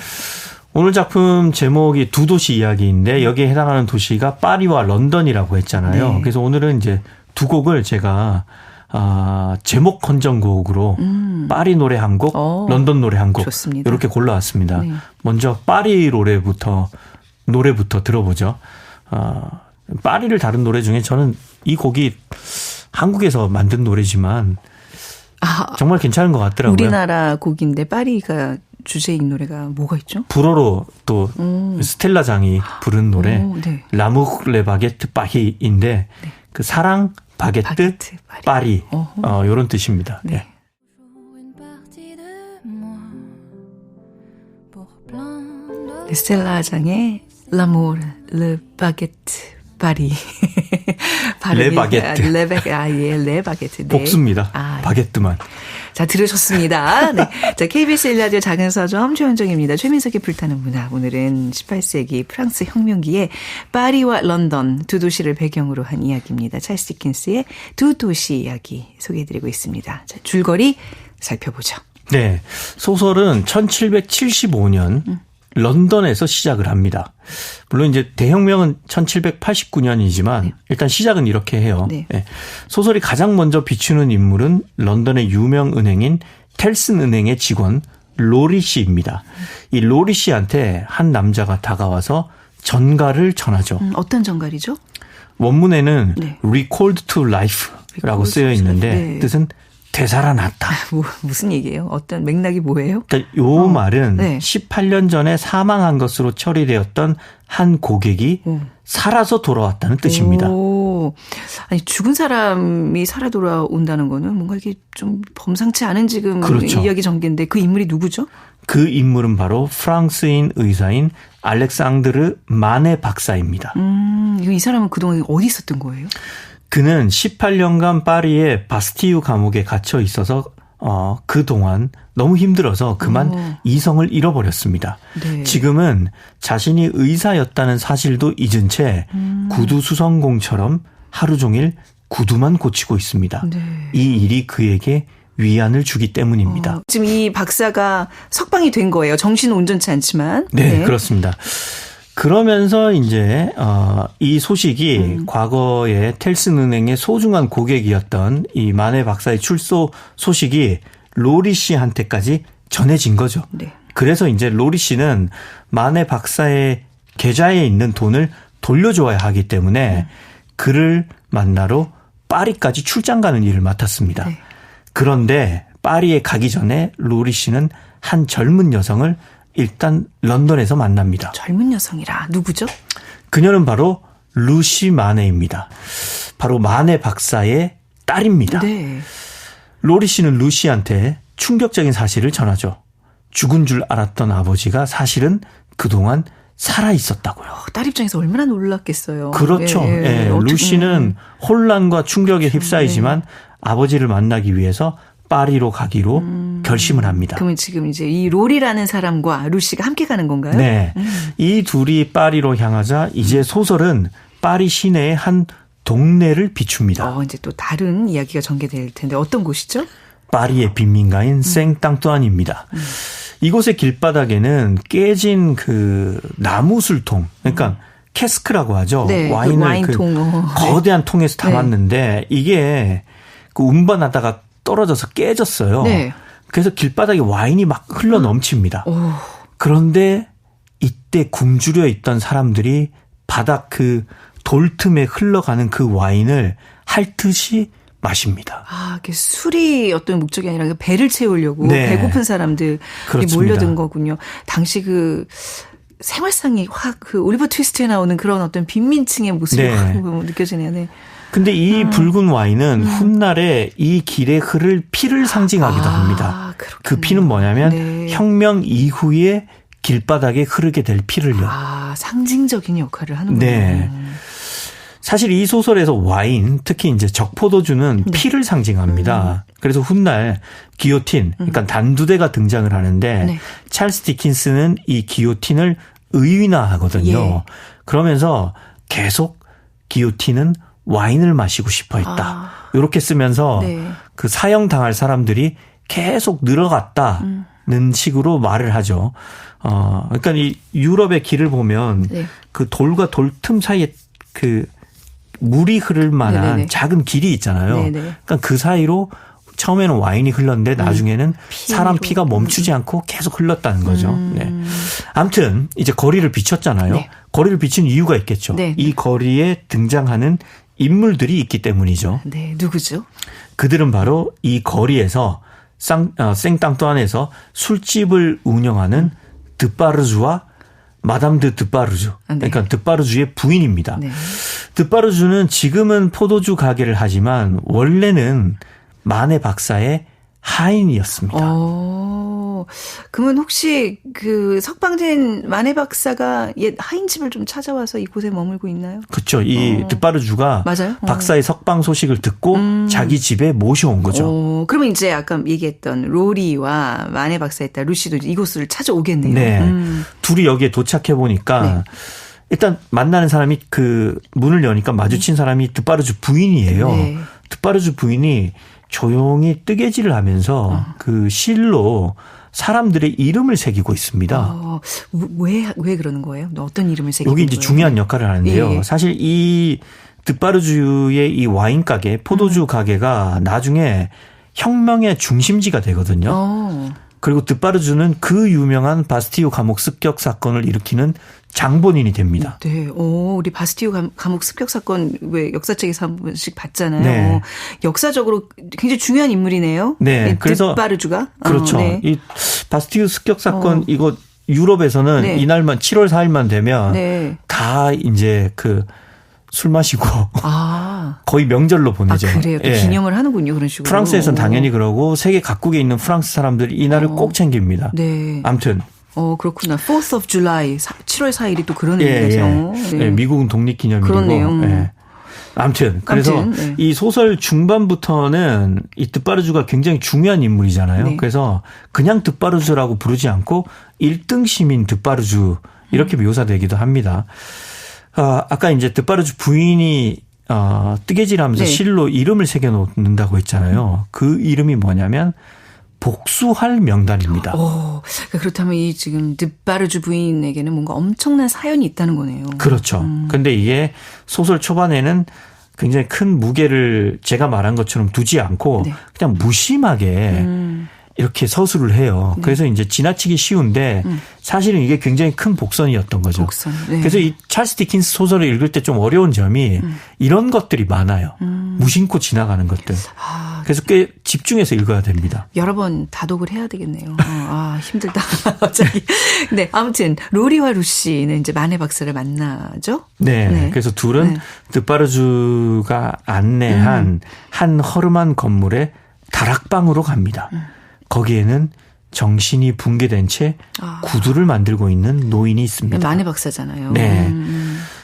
S1: 오늘 작품 제목이 두 도시 이야기인데 여기에 해당하는 도시가 파리와 런던이라고 했잖아요.
S2: 네.
S1: 그래서 오늘은 이제 두 곡을 제가 제목 헌정곡으로 파리 노래 한 곡, 런던 노래 한 곡
S2: 좋습니다.
S1: 이렇게 골라왔습니다.
S2: 네.
S1: 먼저 파리 노래부터 들어보죠. 파리를 다룬 노래 중에 저는 이 곡이 한국에서 만든 노래지만 정말 괜찮은 것 같더라고요.
S2: 우리나라 곡인데 파리가 주제인 노래가 뭐가 있죠?
S1: 불어로 또 스텔라장이 부른 노래
S2: 네.
S1: 라무르 레 바게트 파리인데
S2: 네.
S1: 그 사랑 바게트 파리 이런 뜻입니다.
S2: 네.
S1: 네.
S2: 스텔라장의 L'amour, le baguette, 파리.
S1: 레 바게트.
S2: 레 바게트. 네.
S1: 복수입니다. 바게트만.
S2: 자, 들으셨습니다. 네. 자, KBS 1라디오 작은 서점 최현정입니다. 최민석의 불타는 문화. 오늘은 18세기 프랑스 혁명기에 파리와 런던 두 도시를 배경으로 한 이야기입니다. 찰스 디킨스의 두 도시 이야기 소개해드리고 있습니다. 자, 줄거리 살펴보죠.
S1: 네. 소설은 1775년 런던에서 시작을 합니다. 물론 이제 대혁명은 1789년이지만
S2: 네.
S1: 일단 시작은 이렇게 해요.
S2: 네.
S1: 네. 소설이 가장 먼저 비추는 인물은 런던의 유명 은행인 텔슨 은행의 직원 로리 씨입니다. 이 로리 씨한테 한 남자가 다가와서 전가를 전하죠.
S2: 어떤 전갈이죠?
S1: 원문에는
S2: 네.
S1: recalled to life라고 쓰여 있는데
S2: 네.
S1: 뜻은 되살아났다.
S2: 무슨 얘기예요? 어떤 맥락이 뭐예요?
S1: 그러니까 요 말은
S2: 네.
S1: 18년 전에 사망한 것으로 처리되었던 한 고객이 살아서 돌아왔다는 뜻입니다.
S2: 오. 아니 죽은 사람이 살아 돌아온다는 거는 뭔가 이게 좀 범상치 않은 지금
S1: 그렇죠.
S2: 이야기 전개인데 그 인물이 누구죠?
S1: 그 인물은 바로 프랑스인 의사인 알렉상드르 마네 박사입니다.
S2: 이 사람은 그동안 어디 있었던 거예요?
S1: 그는 18년간 파리의 바스티유 감옥에 갇혀 있어서 그동안 너무 힘들어서 그만 이성을 잃어버렸습니다.
S2: 네.
S1: 지금은 자신이 의사였다는 사실도 잊은 채 구두 수성공처럼 하루 종일 구두만 고치고 있습니다.
S2: 네.
S1: 이 일이 그에게 위안을 주기 때문입니다.
S2: 지금 이 박사가 석방이 된 거예요. 정신은 온전치 않지만.
S1: 네, 그렇습니다. 그러면서 이제 이 소식이 과거에 텔슨은행의 소중한 고객이었던 이 마네 박사의 출소 소식이 로리 씨한테까지 전해진 거죠.
S2: 네.
S1: 그래서 이제 로리 씨는 마네 박사의 계좌에 있는 돈을 돌려줘야 하기 때문에 그를 만나러 파리까지 출장 가는 일을 맡았습니다.
S2: 네.
S1: 그런데 파리에 가기 전에 로리 씨는 한 젊은 여성을 일단 런던에서 만납니다.
S2: 젊은 여성이라 누구죠?
S1: 그녀는 바로 루시 마네입니다. 바로 마네 박사의 딸입니다.
S2: 네.
S1: 로리 씨는 루시한테 충격적인 사실을 전하죠. 죽은 줄 알았던 아버지가 사실은 그동안 살아 있었다고요.
S2: 딸 입장에서 얼마나 놀랐겠어요.
S1: 그렇죠. 예, 예. 루시는 혼란과 충격에 휩싸이지만 아버지를 만나기 위해서 파리로 가기로 결심을 합니다.
S2: 그러면 지금 이제 이 로리라는 사람과 루시가 함께 가는 건가요?
S1: 네. 이 둘이 파리로 향하자 이제 소설은 파리 시내의 한 동네를 비춥니다.
S2: 이제 또 다른 이야기가 전개될 텐데 어떤 곳이죠?
S1: 파리의 빈민가인 생땅뚜안입니다. 이곳의 길바닥에는 깨진 그 나무 술통, 그러니까 캐스크라고 하죠.
S2: 네,
S1: 와인을
S2: 와인통.
S1: 거대한 통에서 담았는데 이게 그 운반하다가 떨어져서 깨졌어요.
S2: 네.
S1: 그래서 길바닥에 와인이 막 흘러 넘칩니다. 그런데 이때 굶주려 있던 사람들이 바닥 그 돌틈에 흘러가는 그 와인을 핥듯이 마십니다.
S2: 이게 술이 어떤 목적이 아니라 배를 채우려고
S1: 네.
S2: 배고픈 사람들이
S1: 그렇습니다.
S2: 몰려든 거군요. 당시 그 생활상이 확 그 올리버 트위스트에 나오는 그런 어떤 빈민층의 모습이
S1: 네.
S2: 확 느껴지네요. 네.
S1: 근데 이 붉은 와인은 훗날에 이 길에 흐를 피를 상징하기도 합니다.
S2: 그렇군요.
S1: 그 피는 뭐냐면
S2: 네.
S1: 혁명 이후에 길바닥에 흐르게 될 피를요.
S2: 상징적인 역할을 하는군요.
S1: 네. 사실 이 소설에서 와인, 특히 이제 적포도주는 피를 상징합니다. 그래서 훗날 기요틴, 그러니까 단두대가 등장을 하는데
S2: 네.
S1: 찰스 디킨스는 이 기요틴을 의인화하거든요.
S2: 예.
S1: 그러면서 계속 기요틴은 와인을 마시고 싶어 했다. 이렇게 쓰면서
S2: 네.
S1: 그 사형당할 사람들이 계속 늘어갔다는 식으로 말을 하죠. 그러니까 이 유럽의 길을 보면
S2: 네.
S1: 그 돌과 돌 틈 사이에 그 물이 흐를 만한
S2: 네네네.
S1: 작은 길이 있잖아요.
S2: 네네.
S1: 그러니까 그 사이로 처음에는 와인이 흘렀는데 나중에는 사람 피가 멈추지 않고 계속 흘렀다는 거죠. 네. 아무튼 이제 거리를 비췄잖아요.
S2: 네.
S1: 거리를 비친 이유가 있겠죠.
S2: 네.
S1: 이 거리에 등장하는 인물들이 있기 때문이죠.
S2: 네, 누구죠?
S1: 그들은 바로 이 거리에서 생땅뚜안에서 술집을 운영하는 드파르주와 마담 드 드파르주. 그러니까 드파르주의 부인입니다.
S2: 네.
S1: 드파르주는 지금은 포도주 가게를 하지만 원래는 마네 박사의 하인이었습니다.
S2: 그러면 혹시 그 석방된 마네 박사가 옛 하인집을 좀 찾아와서 이곳에 머물고 있나요?
S1: 그렇죠. 이 드파르주가
S2: 맞아요?
S1: 박사의 석방 소식을 듣고 자기 집에 모셔온 거죠.
S2: 그러면 이제 아까 얘기했던 로리와 마네 박사의 딸 루시도 이곳을 찾아오겠네요.
S1: 네. 둘이 여기에 도착해 보니까
S2: 네.
S1: 일단 만나는 사람이 그 문을 여니까 마주친 사람이 드파르주 부인이에요.
S2: 네.
S1: 드파르주 부인이 조용히 뜨개질을 하면서 그 실로 사람들의 이름을 새기고 있습니다.
S2: 왜 그러는 거예요? 어떤 이름을 새기고
S1: 여기
S2: 있는
S1: 이제
S2: 거예요?
S1: 중요한 역할을 하는데요.
S2: 예.
S1: 사실 이 드파르주의 이 와인 가게, 포도주 가게가 나중에 혁명의 중심지가 되거든요. 그리고 드파르주는 그 유명한 바스티유 감옥 습격 사건을 일으키는 장본인이 됩니다.
S2: 네. 우리 바스티유 감옥 습격 사건 왜 역사책에서 한 번씩 봤잖아요.
S1: 네.
S2: 역사적으로 굉장히 중요한 인물이네요.
S1: 네. 그래서
S2: 드파르주가.
S1: 그렇죠.
S2: 네.
S1: 이 바스티유 습격 사건 이거 유럽에서는
S2: 네.
S1: 이날만 7월 4일만 되면
S2: 네.
S1: 다 이제 그 술 마시고 거의 명절로 보내죠.
S2: 그래요. 또
S1: 예.
S2: 기념을 하는군요. 그런 식으로.
S1: 프랑스에서는 당연히 그러고 세계 각국에 있는 프랑스 사람들이 이 날을 꼭 챙깁니다.
S2: 네.
S1: 아무튼.
S2: 그렇구나. 4th of July. 7월 4일이 또 그런
S1: 예,
S2: 의미죠.
S1: 예. 네, 미국은 독립기념일이고.
S2: 그렇네요.
S1: 예. 아무튼 그래서
S2: 네.
S1: 이 소설 중반부터는 이 드파르주가 굉장히 중요한 인물이잖아요.
S2: 네.
S1: 그래서 그냥 드파르주라고 부르지 않고 1등 시민 드파르주 이렇게 묘사되기도 합니다. 아까 이제 드파르주 부인이 뜨개질하면서
S2: 네.
S1: 실로 이름을 새겨놓는다고 했잖아요. 그 이름이 뭐냐면 복수할 명단입니다.
S2: 그렇다면 이 지금 드파르주 부인에게는 뭔가 엄청난 사연이 있다는 거네요.
S1: 그렇죠. 근데 이게 소설 초반에는 굉장히 큰 무게를 제가 말한 것처럼 두지 않고
S2: 네.
S1: 그냥 무심하게 이렇게 서술을 해요. 그래서 이제 지나치기 쉬운데 사실은 이게 굉장히 큰 복선이었던 거죠.
S2: 복선. 네.
S1: 그래서 이 찰스 디킨스 소설을 읽을 때 좀 어려운 점이 이런 것들이 많아요. 무심코 지나가는 것들. 그래서 꽤 집중해서 읽어야 됩니다.
S2: 여러 번 다독을 해야 되겠네요. 힘들다. 갑자기. 네, 아무튼 로리와 루시는 이제 마네 박사를 만나죠.
S1: 네. 그래서 둘은 드바르주가 안내한 한 허름한 건물에 다락방으로 갑니다. 거기에는 정신이 붕괴된 채 구두를 만들고 있는 노인이 있습니다.
S2: 마네 박사잖아요.
S1: 네.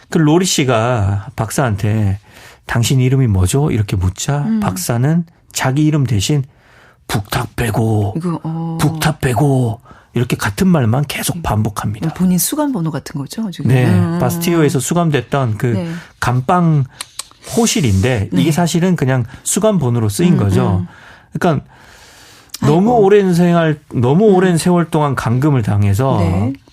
S1: 그 로리 씨가 박사한테 당신 이름이 뭐죠? 이렇게 묻자 박사는 자기 이름 대신 북탑 빼고 북탑 빼고 이렇게 같은 말만 계속 반복합니다.
S2: 본인 수감 번호 같은 거죠? 지금.
S1: 네. 바스티오에서 수감됐던 그 감방 호실인데 이게 사실은 그냥 수감 번호로 쓰인 거죠. 그러니까 너무 오랜 세월 동안 감금을 당해서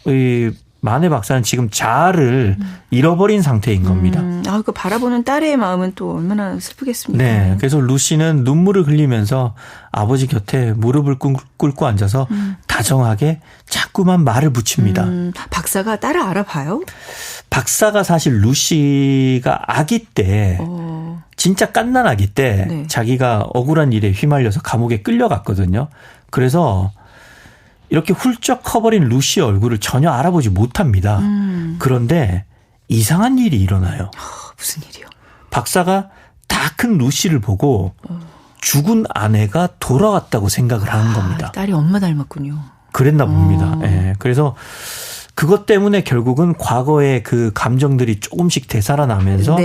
S1: 이 마네 박사는 지금 자아를 잃어버린 상태인 겁니다.
S2: 그 바라보는 딸의 마음은 또 얼마나 슬프겠습니까?
S1: 네. 그래서 루시는 눈물을 흘리면서 아버지 곁에 무릎을 꿇고 앉아서 다정하게 자꾸만 말을 붙입니다.
S2: 박사가 딸을 알아봐요?
S1: 박사가 사실 루시가 아기 때 진짜 갓난 아기 때 자기가 억울한 일에 휘말려서 감옥에 끌려갔거든요. 그래서 이렇게 훌쩍 커버린 루시의 얼굴을 전혀 알아보지 못합니다. 그런데 이상한 일이 일어나요.
S2: 무슨 일이요?
S1: 박사가 다 큰 루시를 보고 죽은 아내가 돌아왔다고 생각을 하는 겁니다.
S2: 딸이 엄마 닮았군요.
S1: 그랬나 봅니다. 네, 그래서 그것 때문에 결국은 과거의 그 감정들이 조금씩 되살아나면서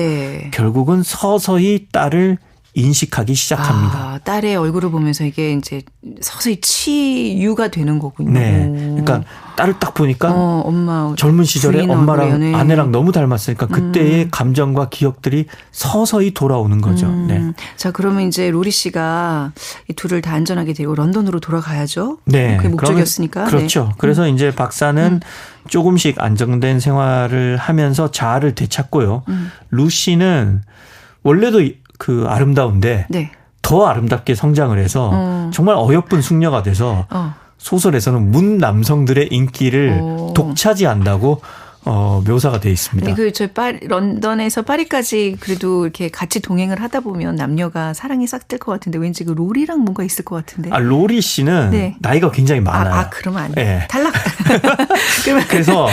S1: 결국은 서서히 딸을 인식하기 시작합니다.
S2: 딸의 얼굴을 보면서 이게 이제 서서히 치유가 되는 거군요.
S1: 네. 그러니까 딸을 딱 보니까
S2: 엄마
S1: 젊은 시절에 엄마랑 아내랑 너무 닮았으니까 그때의 감정과 기억들이 서서히 돌아오는 거죠. 네.
S2: 자, 그러면 이제 로리 씨가 이 둘을 다 안전하게 데리고 런던으로 돌아가야죠.
S1: 네.
S2: 그게 목적이었으니까.
S1: 그렇죠. 그래서 이제 박사는 조금씩 안정된 생활을 하면서 자아를 되찾고요. 루시는 원래도 그 아름다운데 더 아름답게 성장을 해서 정말 어여쁜 숙녀가 돼서 소설에서는 문 남성들의 인기를 독차지한다고 묘사가 되어 있습니다.
S2: 그 저희 런던에서 파리까지 그래도 이렇게 같이 동행을 하다 보면 남녀가 사랑이 싹 들 것 같은데 왠지 그 로리랑 뭔가 있을 것 같은데.
S1: 로리 씨는 나이가 굉장히 많아요.
S2: 그러면 안 돼. 탈락.
S1: 그래서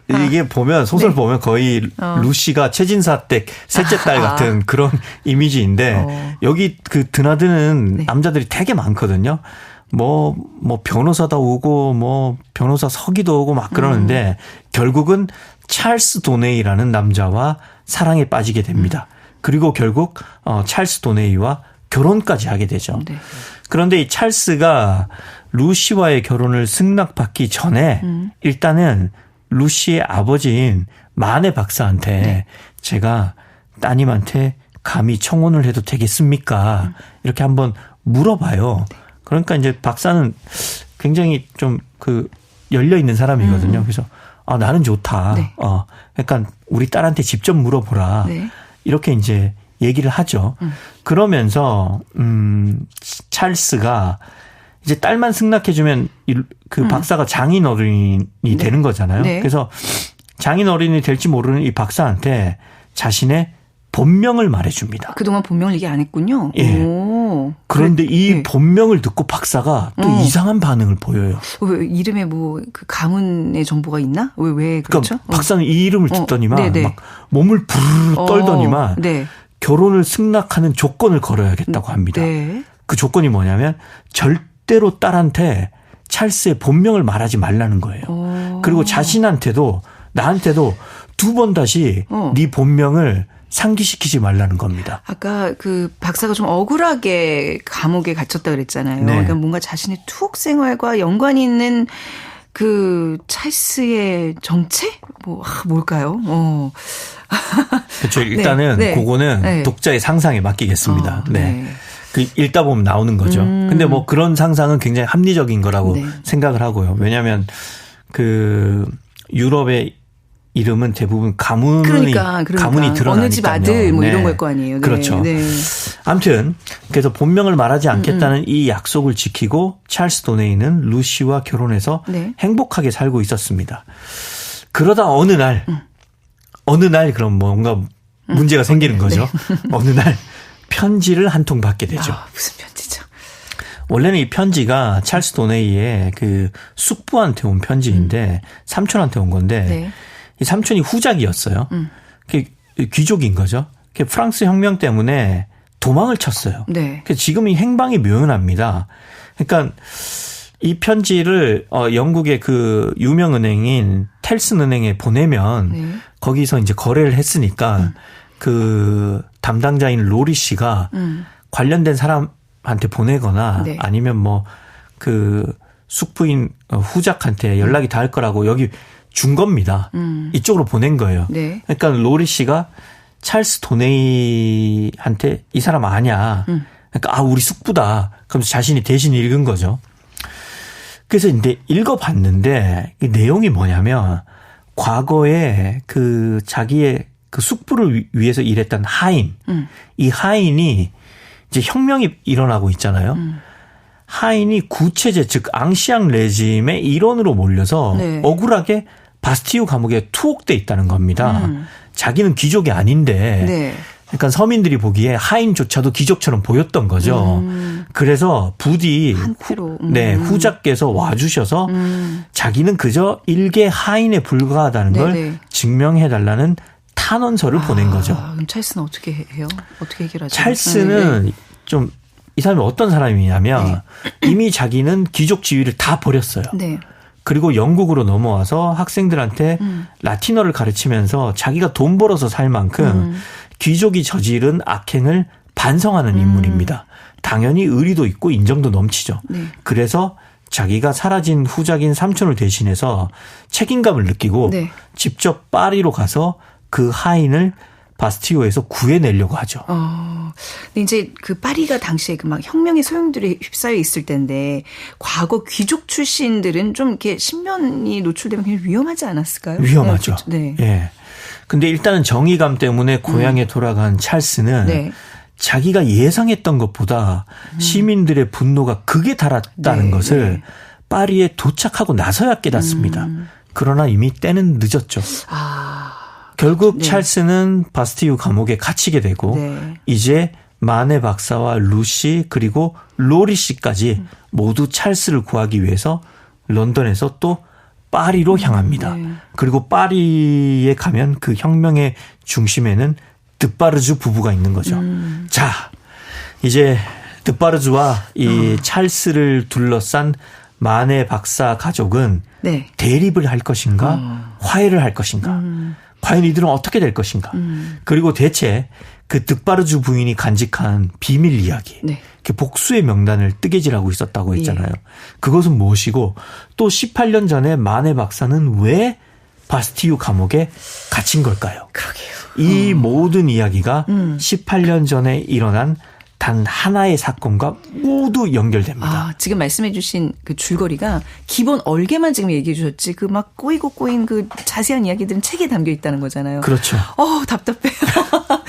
S1: 이게 보면 소설 보면 거의 루시가 최진사 댁 셋째 딸 같은 그런 이미지인데 여기 그 드나드는 남자들이 되게 많거든요. 뭐 변호사다 오고 변호사 서기도 오고 막 그러는데 결국은 찰스 도네이라는 남자와 사랑에 빠지게 됩니다. 그리고 결국 찰스 도네이와 결혼까지 하게 되죠. 그런데 이 찰스가 루시와의 결혼을 승낙받기 전에 일단은 루시의 아버지인 마네 박사한테 제가 따님한테 감히 청혼을 해도 되겠습니까? 이렇게 한번 물어봐요. 그러니까 이제 박사는 굉장히 좀 열려 있는 사람이거든요. 그래서 나는 좋다. 그러니까 우리 딸한테 직접 물어보라. 이렇게 이제 얘기를 하죠. 그러면서 찰스가 이제 딸만 승낙해주면 그 박사가 장인 어른이 되는 거잖아요. 그래서 장인 어른이 될지 모르는 이 박사한테 자신의 본명을 말해줍니다.
S2: 그동안 본명을 얘기 안 했군요.
S1: 그런데 이 본명을 듣고 박사가 또 이상한 반응을 보여요.
S2: 왜 이름에 그 가문의 정보가 있나? 왜 그렇죠?
S1: 그러니까 박사는 이 이름을 듣더니만 막 몸을 부르르 떨더니만 결혼을 승낙하는 조건을 걸어야겠다고 합니다. 그 조건이 뭐냐면 절대로 딸한테 찰스의 본명을 말하지 말라는 거예요. 그리고 자신한테도 나한테도 2번 다시 네 본명을 상기시키지 말라는 겁니다.
S2: 아까 그 박사가 좀 억울하게 감옥에 갇혔다 그랬잖아요. 그러니까 뭔가 자신의 투옥 생활과 연관이 있는 그 찰스의 정체? 뭘까요?
S1: 그렇죠. 일단은 그거는 독자의 상상에 맡기겠습니다. 그 읽다 보면 나오는 거죠. 근데 그런 상상은 굉장히 합리적인 거라고 생각을 하고요. 왜냐하면 그 유럽의 이름은 대부분 가문이
S2: 그러니까.
S1: 드러나니까요.
S2: 어느 집 아들 뭐
S1: 네.
S2: 이런 걸 거 아니에요. 네.
S1: 그렇죠.
S2: 네.
S1: 아무튼 그래서 본명을 말하지 않겠다는 이 약속을 지키고 찰스 도네이는 루시와 결혼해서
S2: 네.
S1: 행복하게 살고 있었습니다. 그러다 어느 날 그럼 뭔가 문제가 생기는 거죠.
S2: 네.
S1: 어느 날 편지를 한 통 받게 되죠.
S2: 무슨 편지죠?
S1: 원래는 이 편지가 찰스 도네이의 그 숙부한테 온 편지인데 삼촌한테 온 건데
S2: 네.
S1: 이 삼촌이 후작이었어요. 귀족인 거죠. 프랑스 혁명 때문에 도망을 쳤어요.
S2: 네.
S1: 지금 이 행방이 묘연합니다. 그러니까 이 편지를 영국의 그 유명 은행인 텔슨 은행에 보내면
S2: 네.
S1: 거기서 이제 거래를 했으니까 그 담당자인 로리 씨가 관련된 사람한테 보내거나
S2: 네.
S1: 아니면 뭐 그 숙부인 후작한테 연락이 닿을 거라고 여기 준 겁니다. 이쪽으로 보낸 거예요.
S2: 네.
S1: 그러니까 로리 씨가 찰스 도네이한테 이 사람 아냐. 그러니까 우리 숙부다. 그럼 자신이 대신 읽은 거죠. 그래서 이제 읽어봤는데 이 내용이 뭐냐면 과거에 그 자기의 그 숙부를 위해서 일했던 하인, 이 하인이 이제 혁명이 일어나고 있잖아요. 하인이 구체제 즉 앙시앙 레짐의 일원으로 몰려서
S2: 네.
S1: 억울하게 바스티유 감옥에 투옥돼 있다는 겁니다. 자기는 귀족이 아닌데
S2: 네.
S1: 그러니까 서민들이 보기에 하인조차도 귀족처럼 보였던 거죠. 그래서 부디 네, 후작께서 와주셔서 자기는 그저 일개 하인에 불과하다는
S2: 네네.
S1: 걸 증명해달라는 탄원서를 보낸 거죠.
S2: 그럼 찰스는 어떻게 해요? 어떻게 해결하죠?
S1: 찰스는
S2: 네.
S1: 좀 이 사람이 어떤 사람이냐면 이미 자기는 귀족 지위를 다 버렸어요.
S2: 네.
S1: 그리고 영국으로 넘어와서 학생들한테 라틴어를 가르치면서 자기가 돈 벌어서 살 만큼 귀족이 저지른 악행을 반성하는 인물입니다. 당연히 의리도 있고 인정도 넘치죠.
S2: 네.
S1: 그래서 자기가 사라진 후작인 삼촌을 대신해서 책임감을 느끼고
S2: 네.
S1: 직접 파리로 가서 그 하인을 바스티오에서 구해내려고 하죠.
S2: 근데 이제 그 파리가 당시에 그 막 혁명의 소용돌이 휩싸여 있을 때인데 과거 귀족 출신들은 좀 이렇게 신변이 노출되면 굉장히 위험하지 않았을까요?
S1: 위험하죠.
S2: 네.
S1: 예. 근데 일단은 정의감 때문에 고향에 돌아간 찰스는
S2: 네.
S1: 자기가 예상했던 것보다 시민들의 분노가 극에 달았다는
S2: 네,
S1: 것을
S2: 네.
S1: 파리에 도착하고 나서야 깨닫습니다. 그러나 이미 때는 늦었죠. 결국
S2: 네.
S1: 찰스는 바스티유 감옥에 갇히게 되고
S2: 네.
S1: 이제 마네 박사와 루시 그리고 로리 씨까지 모두 찰스를 구하기 위해서 런던에서 또 파리로 향합니다.
S2: 네.
S1: 그리고 파리에 가면 그 혁명의 중심에는 드파르주 부부가 있는 거죠. 자, 이제 드파르주와 이 찰스를 둘러싼 마네 박사 가족은
S2: 네.
S1: 대립을 할 것인가 화해를 할 것인가 과연 이들은 어떻게 될 것인가 그리고 대체 그 득바르주 부인이 간직한 비밀 이야기
S2: 네.
S1: 복수의 명단을 뜨개질하고 있었다고 했잖아요.
S2: 예.
S1: 그것은 무엇이고 또 18년 전에 마네 박사는 왜 바스티유 감옥에 갇힌 걸까요?
S2: 그러게요.
S1: 이 모든 이야기가 18년 전에 일어난 단 하나의 사건과 모두 연결됩니다.
S2: 지금 말씀해 주신 그 줄거리가 기본 얼개만 지금 얘기해 주셨지 그 막 꼬인 그 자세한 이야기들은 책에 담겨 있다는 거잖아요.
S1: 그렇죠.
S2: 답답해요.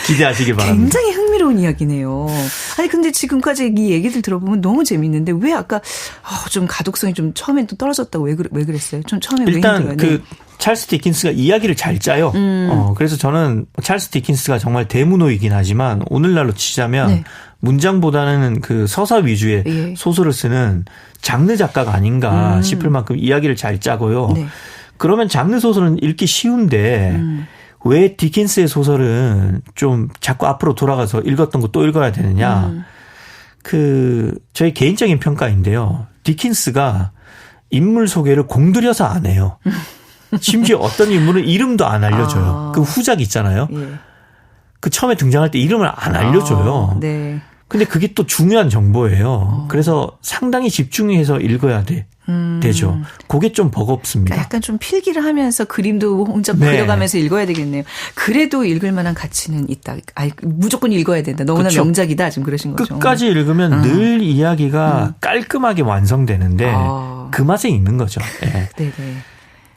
S1: 기대하시길 바랍니다.
S2: 굉장히 흥미로운 이야기네요. 아니 근데 지금까지 이 얘기들 들어보면 너무 재밌는데 왜 아까 좀 가독성이 좀 처음엔 또 떨어졌다고 왜 그랬어요? 좀 처음에
S1: 일단
S2: 왜
S1: 그 찰스 디킨스가 이야기를 잘 짜요. 그래서 저는 찰스 디킨스가 정말 대문호이긴 하지만 오늘날로 치자면
S2: 네.
S1: 문장보다는 그 서사 위주의
S2: 예.
S1: 소설을 쓰는 장르 작가가 아닌가 싶을 만큼 이야기를 잘 짜고요.
S2: 네.
S1: 그러면 장르 소설은 읽기 쉬운데 왜 디킨스의 소설은 좀 자꾸 앞으로 돌아가서 읽었던 거 또 읽어야 되느냐. 저희 개인적인 평가인데요. 디킨스가 인물 소개를 공들여서 안 해요. 심지어 어떤 인물은 이름도 안 알려줘요. 그 후작 있잖아요.
S2: 예.
S1: 그 처음에 등장할 때 이름을 안 알려줘요.
S2: 네.
S1: 근데 그게 또 중요한 정보예요. 그래서 상당히 집중해서 읽어야 되죠. 그게 좀 버겁습니다.
S2: 그러니까 약간 좀 필기를 하면서 그림도 혼자
S1: 네.
S2: 그려가면서 읽어야 되겠네요. 그래도 읽을 만한 가치는 있다. 무조건 읽어야 된다. 너무나
S1: 그쵸.
S2: 명작이다. 지금 그러신 거죠.
S1: 끝까지 읽으면 늘 이야기가 깔끔하게 완성되는데 그 맛에 읽는 거죠. 네.
S2: 네네.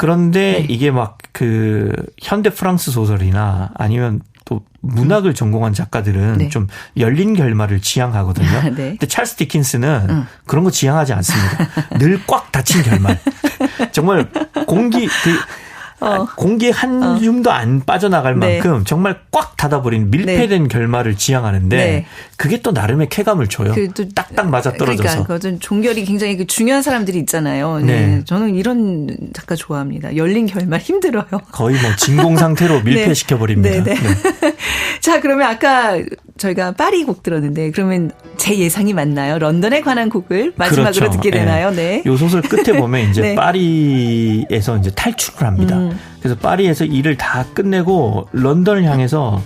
S1: 그런데
S2: 네.
S1: 이게 막 그 현대 프랑스 소설이나 아니면 또 문학을 전공한 작가들은
S2: 네.
S1: 좀 열린 결말을 지향하거든요.
S2: 네.
S1: 근데 찰스 디킨스는 그런 거 지향하지 않습니다. 늘 꽉 닫힌 결말. 정말 공기 한 줌도 안 빠져나갈
S2: 네.
S1: 만큼 정말 꽉 닫아버린 밀폐된 결말을 지향하는데
S2: 네.
S1: 그게 또 나름의 쾌감을 줘요. 딱딱 맞아떨어져서.
S2: 그러니까 그것은 종결이 굉장히 중요한 사람들이 있잖아요. 네.
S1: 네.
S2: 저는 이런 작가 좋아합니다. 열린 결말 힘들어요.
S1: 거의 뭐 진공 상태로 밀폐시켜버립니다.
S2: 네. 네. 자, 그러면 아까 저희가 파리 곡 들었는데 그러면 제 예상이 맞나요? 런던에 관한 곡을 마지막으로
S1: 그렇죠.
S2: 듣게 되나요? 네.
S1: 요 소설 끝에 보면 이제
S2: 네.
S1: 파리에서 이제 탈출을 합니다. 그래서 파리에서 일을 다 끝내고 런던을 향해서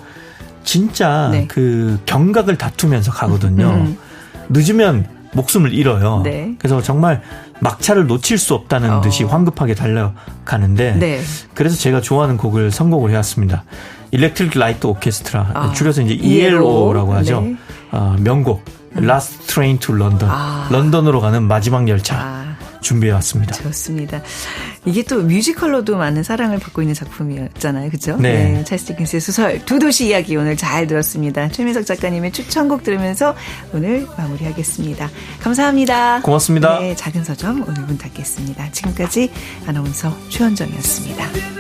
S1: 진짜
S2: 네.
S1: 그 경각을 다투면서 가거든요. 늦으면 목숨을 잃어요.
S2: 네.
S1: 그래서 정말 막차를 놓칠 수 없다는 듯이 황급하게 달려가는데
S2: 네.
S1: 그래서 제가 좋아하는 곡을 선곡을 해왔습니다. 일렉트릭 라이트 오케스트라 줄여서 이제 ELO라고 하죠.
S2: 네.
S1: 명곡 Last Train to London. 런던으로 가는 마지막 열차 준비해왔습니다.
S2: 좋습니다. 이게 또 뮤지컬로도 많은 사랑을 받고 있는 작품이었잖아요. 그렇죠?
S1: 네.
S2: 찰스 디킨스의 소설 두 도시 이야기 오늘 잘 들었습니다. 최민석 작가님의 추천곡 들으면서 오늘 마무리하겠습니다. 감사합니다.
S1: 고맙습니다.
S2: 네, 작은 서점 오늘 문 닫겠습니다. 지금까지 아나운서 최원정이었습니다.